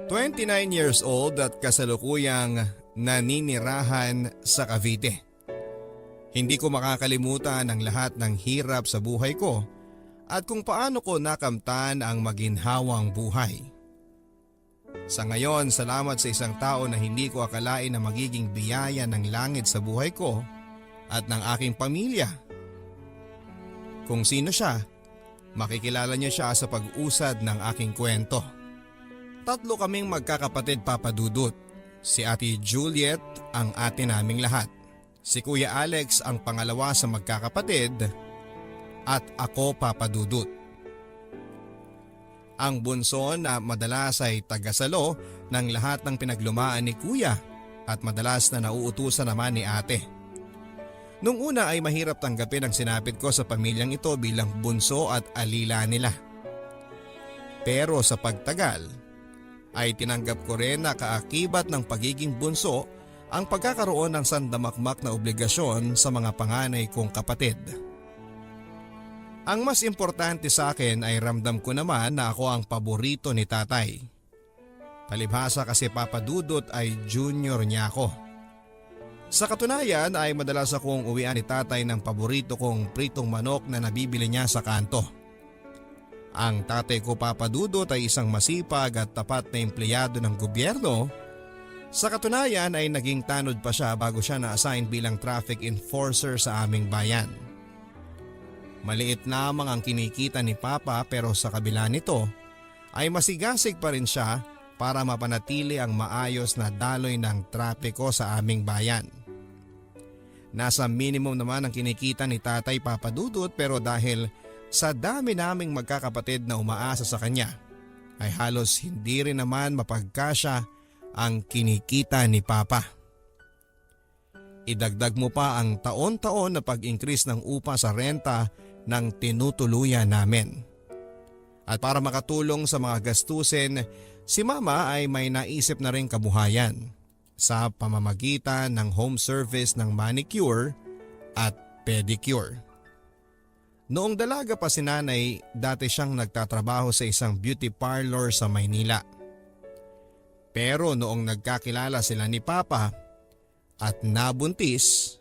29 years old at kasalukuyang naninirahan sa Cavite. Hindi ko makakalimutan ang lahat ng hirap sa buhay ko at kung paano ko nakamtan ang maginhawang buhay. Sa ngayon, salamat sa isang tao na hindi ko akalain na magiging biyaya ng langit sa buhay ko at ng aking pamilya. Kung sino siya, makikilala niyo siya sa pag-usad ng aking kwento. Tatlo kaming magkakapatid, Papa Dudut. Si Ate Juliet ang ate naming lahat. Si Kuya Alex ang pangalawa sa magkakapatid at ako, Papa Dudut. Ang bunso na madalas ay tagasalo ng lahat ng pinaglumaan ni Kuya at madalas na nauutusan naman ni ate. Nung una ay mahirap tanggapin ang sinapit ko sa pamilyang ito bilang bunso at alila nila. Pero sa pagtagal ay tinanggap ko rin na kaakibat ng pagiging bunso ang pagkakaroon ng sandamakmak na obligasyon sa mga panganay kong kapatid. Ang mas importante sa akin ay ramdam ko naman na ako ang paborito ni tatay. Palibhasa kasi Papa Dudut ay junior niya ako. Sa katunayan ay madalas akong uwian ni tatay ng paborito kong pritong manok na nabibili niya sa kanto. Ang tatay ko, Papa Dudut, ay isang masipag at tapat na empleyado ng gobyerno Sa katunayan ay naging tanod pa siya bago siya na-assign bilang traffic enforcer sa aming bayan. Maliit lamang ang kinikita ni Papa pero sa kabila nito ay masigasig pa rin siya para mapanatili ang maayos na daloy ng trapiko sa aming bayan. Nasa minimum naman ang kinikita ni Tatay Papadudut pero dahil sa dami naming magkakapatid na umaasa sa kanya ay halos hindi rin naman mapagkasya ang kinikita ni Papa. Idagdag mo pa ang taon-taon na pag-increase ng upa sa renta ng tinutuluyan namin. At para makatulong sa mga gastusin, si Mama ay may naisip na rin kabuhayan sa pamamagitan ng home service ng manicure at pedicure. Noong dalaga pa si Nanay, dati siyang nagtatrabaho sa isang beauty parlor sa Maynila. Pero noong nagkakilala sila ni Papa at nabuntis,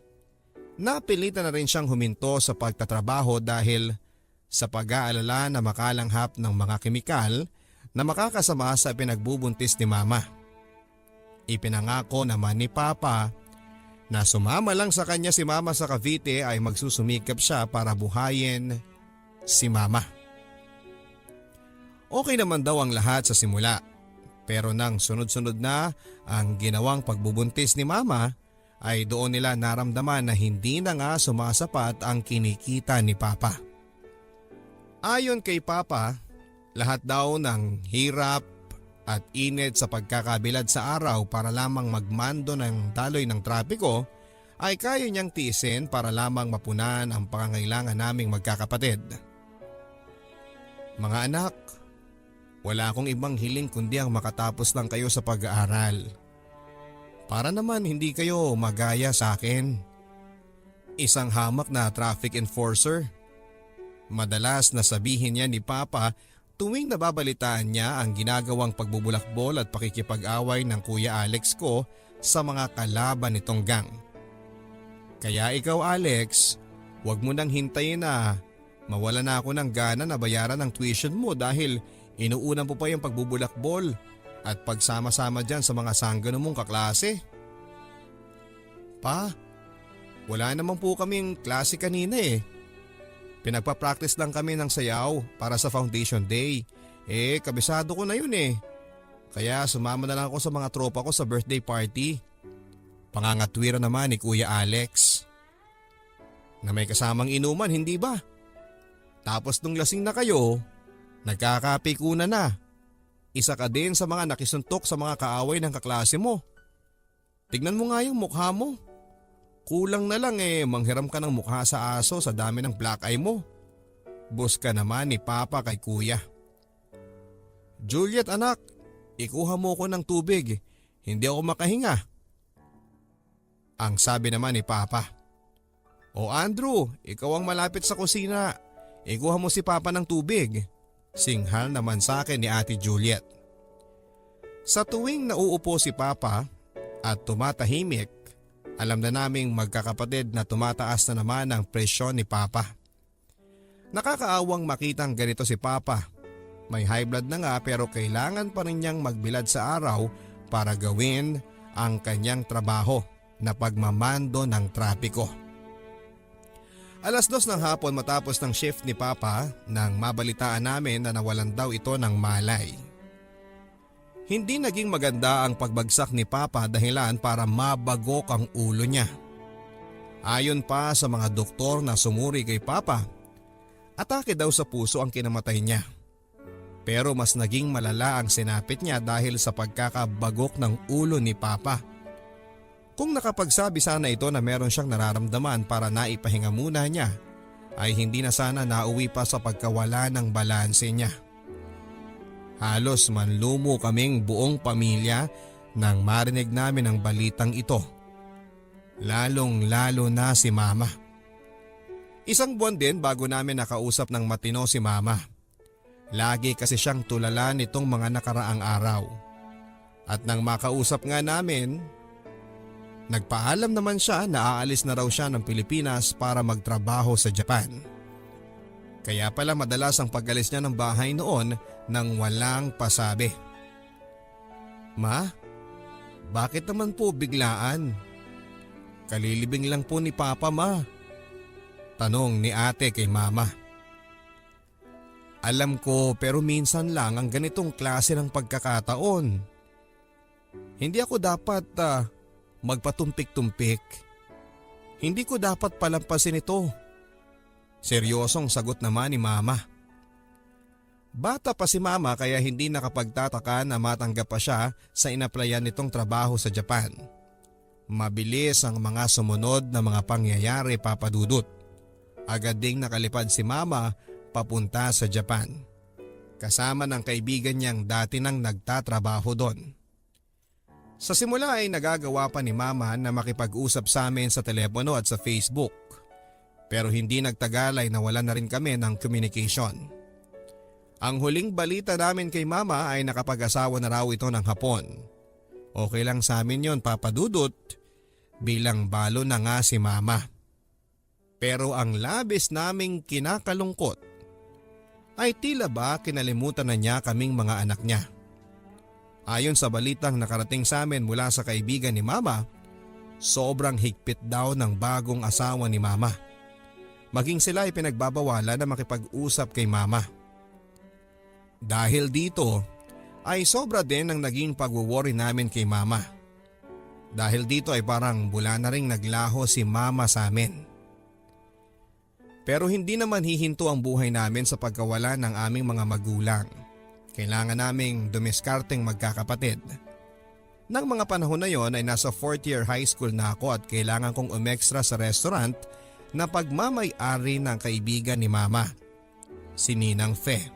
napilitan na rin siyang huminto sa pagtatrabaho dahil sa pag-aalala na makalanghap ng mga kemikal na makakasama sa pinagbubuntis ni Mama. Ipinangako naman ni Papa na sumama lang sa kanya si Mama sa Cavite ay magsusumikap siya para buhayin si Mama. Okay naman daw ang lahat sa simula. Pero nang sunod-sunod na ang ginawang pagbubuntis ni Mama ay doon nila naramdaman na hindi na nga sumasapat ang kinikita ni Papa. Ayon kay Papa, lahat daw ng hirap at init sa pagkakabilad sa araw para lamang magmando ng daloy ng trapiko ay kaya niyang tiisin para lamang mapunan ang pangangailangan naming magkakapatid. Mga anak, wala akong ibang hiling kundi ang makatapos lang kayo sa pag-aaral. Para naman hindi kayo magaya sa akin. Isang hamak na traffic enforcer. Madalas na sabihin niya ni Papa tuwing nababalitaan niya ang ginagawang pagbubulakbol at pakikipag-away ng Kuya Alex ko sa mga kalaban nitong gang. Kaya ikaw Alex, huwag mo nang hintayin na mawala na ako ng gana na bayaran ang tuition mo dahil inuunan po pa yung pagbubulakbol at pagsama-sama dyan sa mga sanggano mong kaklase. Pa, wala naman po kaming klase kanina eh. Pinagpa-practice lang kami ng sayaw para sa foundation day. Kabisado ko na yun eh. Kaya sumama na lang ako sa mga tropa ko sa birthday party. Pangangatwira naman ni Kuya Alex. Na may kasamang inuman, hindi ba? Tapos nung lasing na kayo, nagkakapikunan na. Isa ka din sa mga nakisuntok sa mga kaaway ng kaklase mo. Tignan mo nga yung mukha mo. Kulang na lang manghiram ka ng mukha sa aso sa dami ng black eye mo. Boss ka naman ni Papa kay Kuya. Juliet anak, ikuha mo ko ng tubig. Hindi ako makahinga. Ang sabi naman ni Papa. O Andrew, ikaw ang malapit sa kusina. Ikuha mo si Papa ng tubig. Singhal naman sa akin ni Ate Juliet. Sa tuwing nauupo si Papa at tumatahimik, alam na naming magkakapatid na tumataas na naman ang presyon ni Papa. Nakakaawang makitang ganito si Papa. May high blood na nga pero kailangan pa rin niyang magbilad sa araw para gawin ang kanyang trabaho na pagmamando ng trapiko. 2:00 ng hapon matapos ng shift ni Papa nang mabalitaan namin na nawalan daw ito ng malay. Hindi naging maganda ang pagbagsak ni Papa dahilan para mabagok ang ulo niya. Ayon pa sa mga doktor na sumuri kay Papa, atake daw sa puso ang kinamatay niya. Pero mas naging malala ang sinapit niya dahil sa pagkakabagok ng ulo ni Papa. Kung nakapagsabi sana ito na meron siyang nararamdaman para naipahinga muna niya, ay hindi na sana nauwi pa sa pagkawala ng balanse niya. Halos manlumo kaming buong pamilya nang marinig namin ang balitang ito. Lalong-lalo na si Mama. 1 buwan din bago namin nakausap ng matino si Mama. Lagi kasi siyang tulala nitong mga nakaraang araw. At nang makausap nga namin, nagpaalam naman siya na aalis na raw siya ng Pilipinas para magtrabaho sa Japan. Kaya pala madalas ang pag-alis niya ng bahay noon nang walang pasabi. Ma, Bakit naman po biglaan? Kalilibing lang po ni Papa, Ma. Tanong ni ate kay Mama. Alam ko pero minsan lang ang ganitong klase ng pagkakataon. Hindi ako dapat magpatumpik-tumpik. Hindi ko dapat palampasin ito. Seryosong sagot naman ni Mama. Bata pa si Mama kaya hindi nakapagtataka na matanggap pa siya sa inaplayan nitong trabaho sa Japan. Mabilis ang mga sumunod na mga pangyayari, Papa Dudut. Agad ding nakalipad si Mama papunta sa Japan. Kasama ng kaibigan niyang dati nang nagtatrabaho doon. Sa simula ay nagagawa pa ni Mama na makipag-usap sa amin sa telepono at sa Facebook. Pero hindi nagtagal ay nawala na rin kami ng communication. Ang huling balita namin kay Mama ay nakapag-asawa na raw ito ng hapon. Okay lang sa amin yon, Papa Dudut, bilang balo na nga si Mama. Pero ang labis naming kinakalungkot ay tila ba kinalimutan na niya kaming mga anak niya. Ayon sa balitang nakarating sa amin mula sa kaibigan ni Mama, sobrang higpit daw ng bagong asawa ni Mama. Maging sila ay pinagbabawalan na makipag-usap kay Mama. Dahil dito ay sobra din ang naging pag-worry namin kay Mama. Dahil dito ay parang bula na ring naglaho si Mama sa amin. Pero hindi naman hihinto ang buhay namin sa pagkawala ng aming mga magulang. Kailangan naming dumiskarteng magkakapatid. Nang mga panahon na yon ay nasa 4th year high school na ako at kailangan kong umextra sa restaurant na pagmamay-ari ng kaibigan ni Mama, si Ninang Fe.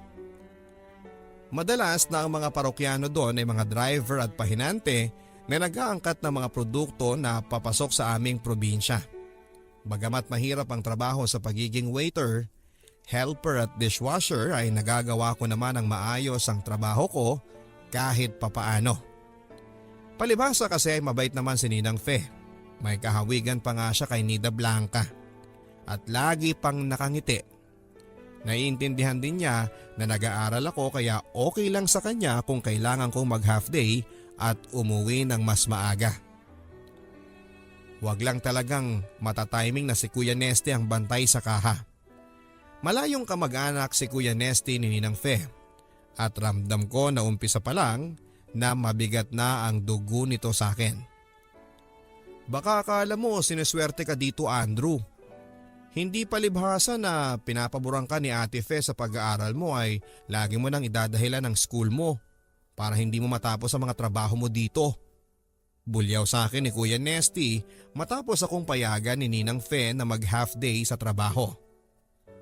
Madalas na ang mga parokyano doon ay mga driver at pahinante na nag-aangkat ng mga produkto na papasok sa aming probinsya. Bagamat mahirap ang trabaho sa pagiging waiter, helper at dishwasher ay nagagawa ko naman ang maayos ang trabaho ko kahit papaano. Palibhasa kasi ay mabait naman si Ninang Fe. May kahawigan pa nga siya kay Nida Blanca at lagi pang nakangiti. Naiintindihan din niya na nag-aaral ako kaya okay lang sa kanya kung kailangan kong mag half day at umuwi ng mas maaga. Huwag lang talagang matatiming na si Kuya Nesty ang bantay sa kaha. Malayong kamag-anak si Kuya Nesty ni Ninang Fe at ramdam ko na umpisa pa lang na mabigat na ang dugo nito sa akin. Baka akala mo sinuswerte ka dito, Andrew. Hindi palibhasa na pinapaboran ka ni Ate Fe sa pag-aaral mo ay lagi mo nang idadahilan ng school mo para hindi mo matapos ang mga trabaho mo dito. Bulyaw sa akin ni Kuya Nesty matapos akong payagan ni Ninang Fe na mag half day sa trabaho.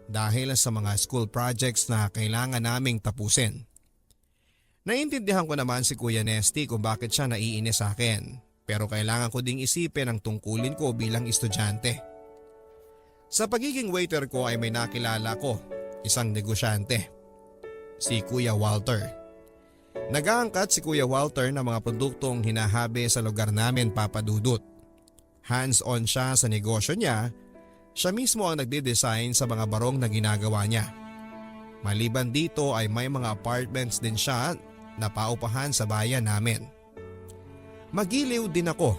Dahil sa mga school projects na kailangan naming tapusin. Naiintindihan ko naman si Kuya Nesty kung bakit siya naiinis sa akin. Pero kailangan ko ding isipin ang tungkulin ko bilang estudyante. Sa pagiging waiter ko ay may nakilala ko, isang negosyante. Si Kuya Walter. Nag-aangkat si Kuya Walter ng mga produktong hinahabi sa lugar namin, Papa Dudut. Hands-on siya sa negosyo niya. Siya mismo ang nagde-design sa mga barong na ginagawa niya. Maliban dito ay may mga apartments din siya na paupahan sa bayan namin. Magiliw din ako.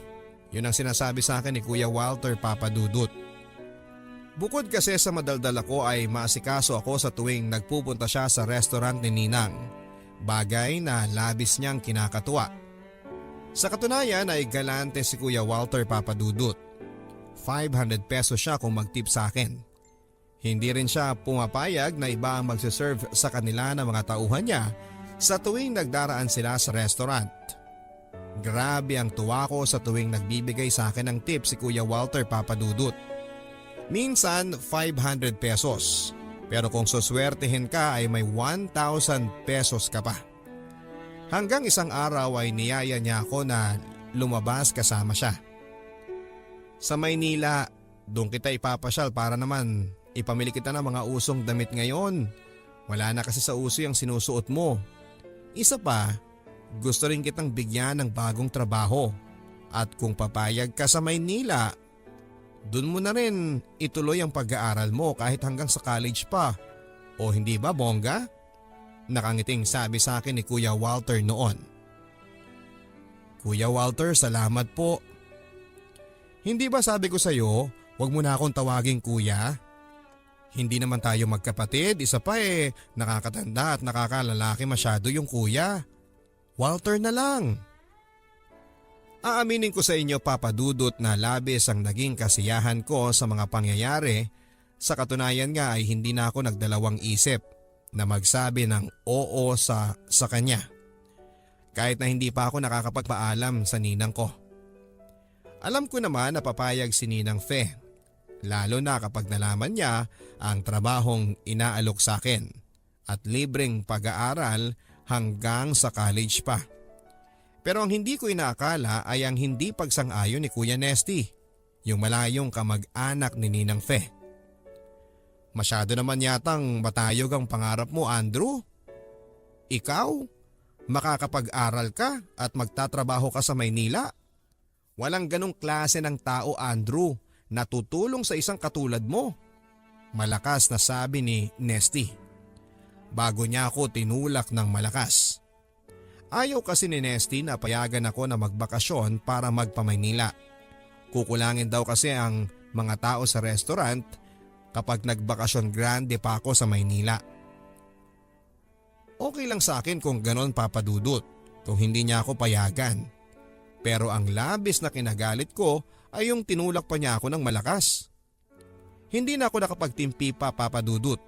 Yun ang sinasabi sa akin ni Kuya Walter, Papa Dudut. Bukod kasi sa madaldal ako ay maasikaso ako sa tuwing nagpupunta siya sa restaurant ni Ninang. Bagay na labis niyang kinakatuwa. Sa katunayan ay galante si Kuya Walter, Papa Dudut. 500 pesos siya kung mag-tip sa akin. Hindi rin siya pumapayag na iba ang magsiserve sa kanila ng mga tauhan niya sa tuwing nagdaraan sila sa restaurant. Grabe ang tuwa ko sa tuwing nagbibigay sa akin ng tip si Kuya Walter, Papa Dudut. Minsan 500 pesos. Pero kung suswertehin ka ay may 1,000 pesos ka pa. Hanggang isang araw ay niyaya niya ako na lumabas kasama siya. Sa Maynila, doon kita ipapasyal para naman ipamili kita ng mga usong damit ngayon. Wala na kasi sa uso yung sinusuot mo. Isa pa, gusto rin kitang bigyan ng bagong trabaho. At kung papayag ka sa Maynila, doon mo na rin ituloy ang pag-aaral mo kahit hanggang sa college pa. O hindi ba, bongga? Nakangiting sabi sa akin ni Kuya Walter noon. Kuya Walter, salamat po. Hindi ba sabi ko sa'yo, huwag mo na akong tawaging kuya? Hindi naman tayo magkapatid, isa pa nakakatanda at nakakalalaki masyado yung kuya. Walter na lang. Aaminin ko sa inyo Papa Dudut na labis ang naging kasiyahan ko sa mga pangyayari. Sa katunayan nga ay hindi na ako nagdalawang isip na magsabi ng oo sa kanya. Kahit na hindi pa ako nakakapagpaalam sa ninang ko. Alam ko naman na papayag si Ninang Fe. Lalo na kapag nalaman niya ang trabahong inaalok sa akin at libreng pag-aaral hanggang sa college pa. Pero ang hindi ko inaakala ay ang hindi pagsang-ayon ni Kuya Nesty, yung malayong kamag-anak ni Ninang Fe. Masyado naman yatang matayog ang pangarap mo, Andrew. Ikaw, makakapag-aral ka at magtatrabaho ka sa Maynila. Walang ganong klase ng tao, Andrew, na tutulong sa isang katulad mo. Malakas na sabi ni Nesty. Bago niya ako tinulak ng malakas. Ayaw kasi ni Nesty na payagan ako na magbakasyon para magpa-Maynila. Kukulangin daw kasi ang mga tao sa restaurant kapag nagbakasyon grande pa ako sa Maynila. Okay lang sa akin kung ganon Papa Dudut, kung hindi niya ako payagan. Pero ang labis na kinagalit ko ay yung tinulak pa niya ako ng malakas. Hindi na ako nakapagtimpi pa Papa Dudut.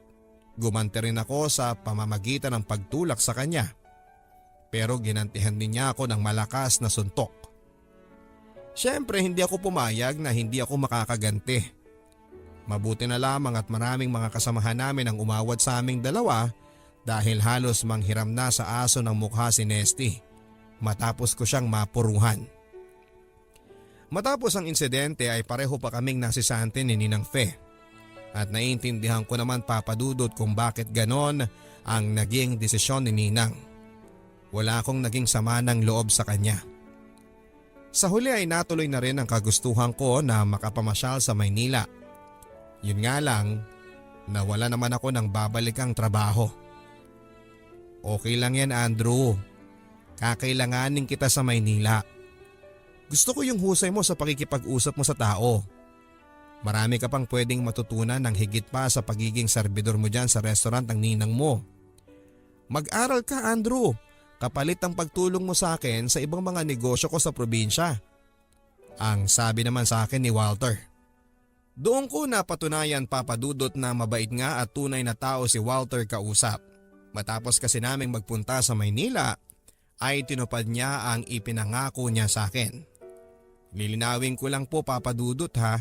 Gumante rin ako sa pamamagitan ng pagtulak sa kanya. Pero ginantihan din niya ako ng malakas na suntok. Siyempre hindi ako pumayag na hindi ako makakaganti. Mabuti na lamang at maraming mga kasamahan namin ang umawat sa aming dalawa dahil halos manghiram na sa aso ng mukha si Nesty matapos ko siyang mapuruhan. Matapos ang insidente ay pareho pa kaming nasisante ni Ninang Fe. At naiintindihan ko naman Papa Dudut kung bakit ganon ang naging desisyon ni Ninang. Wala akong naging sama ng loob sa kanya. Sa huli ay natuloy na rin ang kagustuhan ko na makapamasyal sa Maynila. Yun nga lang, nawala naman ako ng babalikang trabaho. Okay lang yan Andrew, kakailanganin kita sa Maynila. Gusto ko yung husay mo sa pakikipag-usap mo sa tao. Marami ka pang pwedeng matutunan ng higit pa sa pagiging serbidor mo dyan sa restaurant ng ninang mo. Mag-aral ka Andrew. Kapalit ang pagtulong mo sa akin sa ibang mga negosyo ko sa probinsya. Ang sabi naman sa akin ni Walter. Doon ko napatunayan Papa Dudut na mabait nga at tunay na tao si Walter kausap. Matapos kasi naming magpunta sa Maynila ay tinupad niya ang ipinangako niya sa akin. Lilinawin ko lang po Papa Dudut ha.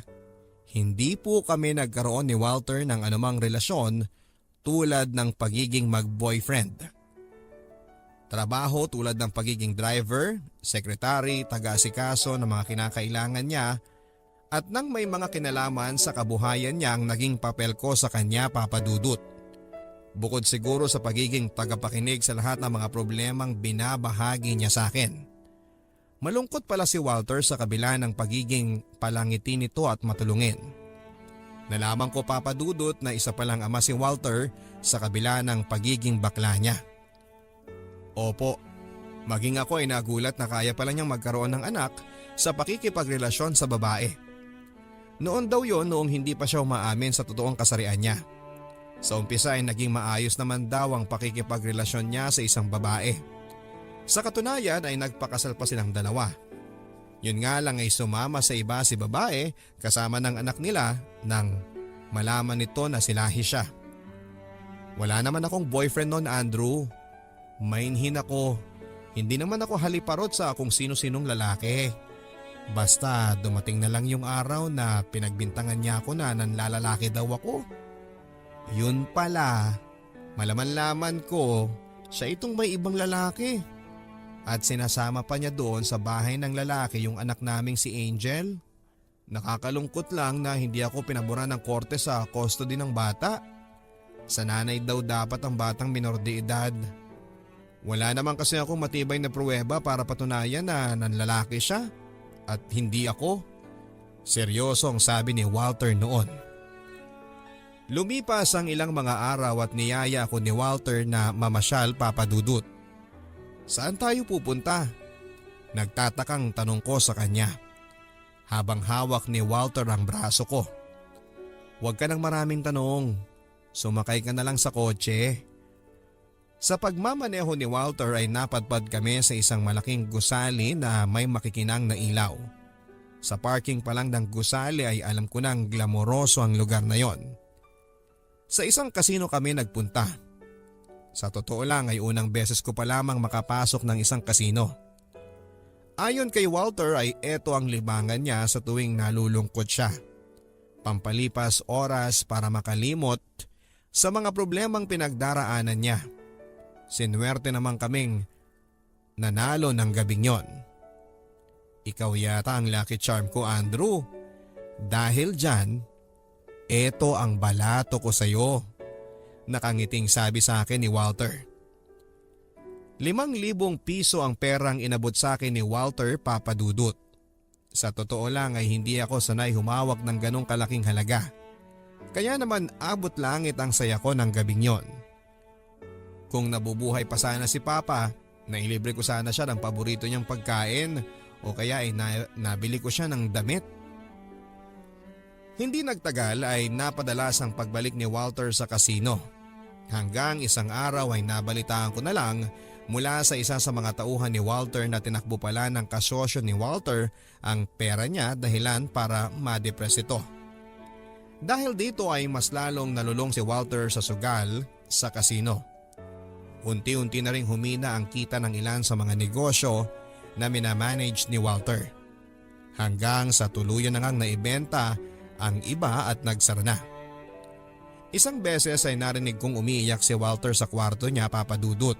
Hindi po kami nagkaroon ni Walter ng anumang relasyon tulad ng pagiging mag-boyfriend. Trabaho tulad ng pagiging driver, sekretary, taga-asikaso ng mga kinakailangan niya at nang may mga kinalaman sa kabuhayan niya ang naging papel ko sa kanya Papa Dudut. Bukod siguro sa pagiging tagapakinig sa lahat ng mga problemang binabahagi niya sa akin. Malungkot pala si Walter sa kabila ng pagiging palangiti nito at matulungin. Nalaman ko Papa Dudut na isa palang ama si Walter sa kabila ng pagiging bakla niya. Opo, maging ako ay nagulat na kaya pala niyang magkaroon ng anak sa pakikipagrelasyon sa babae. Noon daw yon noong hindi pa siya umaamin sa totoong kasarian niya. Sa umpisa ay naging maayos naman daw ang pakikipagrelasyon niya sa isang babae. Sa katunayan ay nagpakasal pa silang dalawa. Yun nga lang ay sumama sa iba si babae kasama ng anak nila nang malaman nito na silahi siya. Wala naman akong boyfriend noon Andrew. Mainhin ako. Hindi naman ako haliparot sa kung sino-sinong lalaki. Basta dumating na lang yung araw na pinagbintangan niya ako na nanlalalaki daw ako. Yun pala, malaman-laman ko, siya itong may ibang lalaki. At sinasama pa niya doon sa bahay ng lalaki yung anak naming si Angel. Nakakalungkot lang na hindi ako pinaboran ng korte sa custody ng bata. Sa nanay daw dapat ang batang minor de edad. Wala naman kasi akong matibay na pruweba para patunayan na nanlalaki siya at hindi ako. Seryoso ang sabi ni Walter noon. Lumipas ang ilang mga araw at niyaya ako ni Walter na mamasyal Papa Dudut. Saan tayo pupunta? Nagtatakang tanong ko sa kanya habang hawak ni Walter ang braso ko. Huwag ka ng maraming tanong. Sumakay ka na lang sa kotse. Sa pagmamaneho ni Walter ay napadpad kami sa isang malaking gusali na may makikinang na ilaw. Sa parking pa lang ng gusali ay alam ko nang glamoroso ang lugar na yon. Sa isang kasino kami nagpunta. Sa totoo lang ay unang beses ko pa lamang makapasok ng isang kasino. Ayon kay Walter ay eto ang libangan niya sa tuwing nalulungkot siya. Pampalipas oras para makalimot sa mga problemang pinagdaraanan niya. Sinuwerte naman kaming nanalo ng gabing yon. Ikaw yata ang lucky charm ko, Andrew. Dahil dyan, eto ang balato ko sa'yo. Nakangiting sabi sa akin ni Walter. 5,000 piso ang perang inabot sa akin ni Walter, Papa Dudut. Sa totoo lang ay hindi ako sanay humawak ng ganong kalaking halaga. Kaya naman abot langit ang saya ko ng gabing yon. Kung nabubuhay pa sana si Papa, nailibre ko sana siya ng paborito niyang pagkain o kaya ay nabili ko siya ng damit. Hindi nagtagal ay napadalas ang pagbalik ni Walter sa kasino. Hanggang isang araw ay nabalitaan ko na lang mula sa isa sa mga tauhan ni Walter na tinakbo pala ng kasosyo ni Walter ang pera niya dahilan para ma-depress ito. Dahil dito ay mas lalong nalulong si Walter sa sugal sa kasino. Unti-unti na ring humina ang kita ng ilan sa mga negosyo na minamanage ni Walter. Hanggang sa tuluyan na ngang naibenta ang iba at nagsara na. Isang beses ay narinig kong umiiyak si Walter sa kwarto niya, Papa Dudut.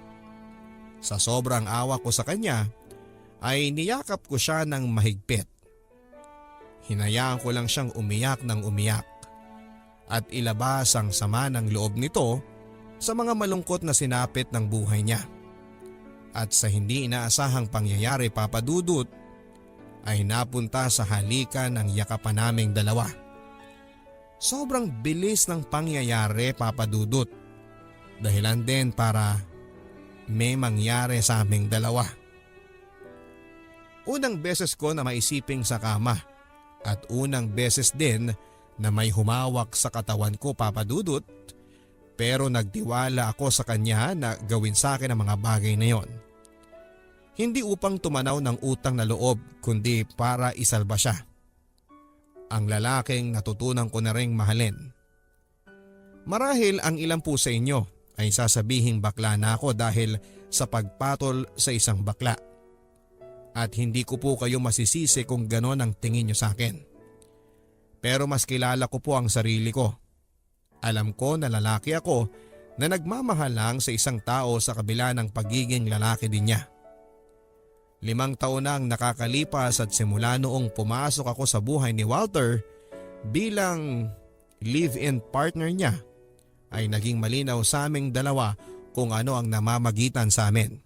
Sa sobrang awa ko sa kanya ay niyakap ko siya ng mahigpit. Hinayaan ko lang siyang umiyak ng umiyak at ilabas ang sama ng loob nito sa mga malungkot na sinapit ng buhay niya. At sa hindi inaasahang pangyayari, Papa Dudut, ay napunta sa halikan ng yakapan naming dalawa. Sobrang bilis ng pangyayari, Papa Dudut. Dahilan din para may mangyari sa aming dalawa. Unang beses ko na maisiping sa kama at unang beses din na may humawak sa katawan ko, Papa Dudut, pero nagtiwala ako sa kanya na gawin sa akin ang mga bagay na yon. Hindi upang tumanaw ng utang na loob kundi para isalba siya. Ang lalaking natutunan ko na ring mahalin. Marahil ang ilan po sa inyo ay sasabihing bakla na ako dahil sa pagpatol sa isang bakla. At hindi ko po kayo masisisi kung ganon ang tingin nyo sa akin. Pero mas kilala ko po ang sarili ko. Alam ko na lalaki ako na nagmamahal lang sa isang tao sa kabila ng pagiging lalaki din niya. 5 taon na ang nakakalipas at simula noong pumasok ako sa buhay ni Walter bilang live-in partner niya ay naging malinaw sa aming dalawa kung ano ang namamagitan sa amin.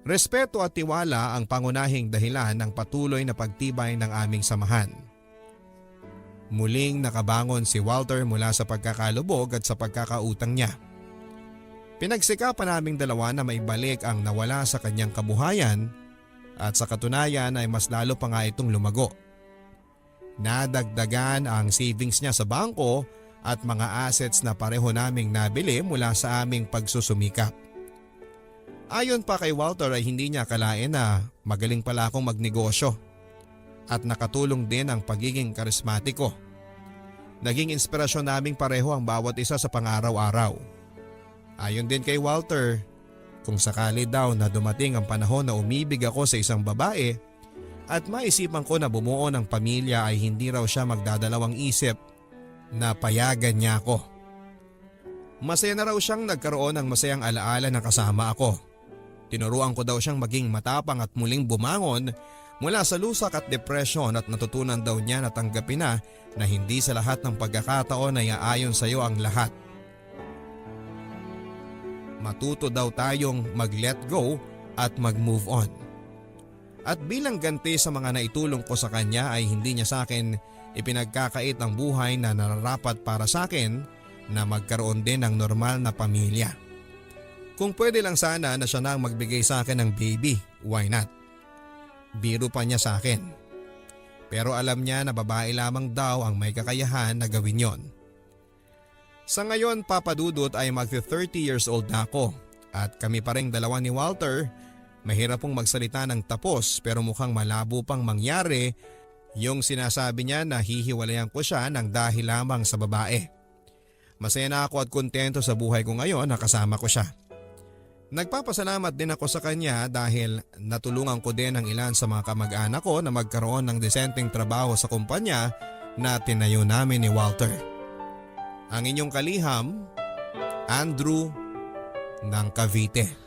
Respeto at tiwala ang pangunahing dahilan ng patuloy na pagtibay ng aming samahan. Muling nakabangon si Walter mula sa pagkakalubog at sa pagkakautang niya. Pinagsikapan naming dalawa na maibalik ang nawala sa kanyang kabuhayan at sa katunayan ay mas lalo pa nga itong lumago. Nadagdagan ang savings niya sa bangko at mga assets na pareho naming nabili mula sa aming pagsusumikap. Ayon pa kay Walter ay hindi niya akalain na magaling pala akong magnegosyo at nakatulong din ang pagiging karismatiko. Naging inspirasyon naming pareho ang bawat isa sa pang-araw-araw. Ayon din kay Walter, kung sakali daw na dumating ang panahon na umibig ako sa isang babae at maisipan ko na bumuo ng pamilya ay hindi raw siya magdadalawang isip na payagan niya ako. Masaya na raw siyang nagkaroon ng masayang alaala na kasama ako. Tinuruan ko daw siyang maging matapang at muling bumangon mula sa lusak at depresyon at natutunan daw niya na tanggapin na hindi sa lahat ng pagkakataon ay aayon sa iyo ang lahat. Matuto daw tayong mag-let go at mag-move on. At bilang ganti sa mga naitulong ko sa kanya ay hindi niya sa akin ipinagkakait ang buhay na nararapat para sa akin na magkaroon din ng normal na pamilya. Kung pwede lang sana na siya na ang magbigay sa akin ng baby, why not? Biro pa niya sa akin. Pero alam niya na babae lamang daw ang may kakayahan na gawin yon. Sa ngayon, Papa Dudut, ay magti-30 years old na ako at kami pa ring dalawa ni Walter. Mahirap pong magsalita ng tapos pero mukhang malabo pang mangyari yung sinasabi niya na hihiwalayan ko siya ng dahil lamang sa babae. Masaya na ako at kontento sa buhay ko ngayon na kasama ko siya. Nagpapasalamat din ako sa kanya dahil natulungan ko din ang ilan sa mga kamag-anak ko na magkaroon ng desenteng trabaho sa kumpanya na tinayo namin ni Walter. Ang inyong kaliham, Andrew ng Cavite.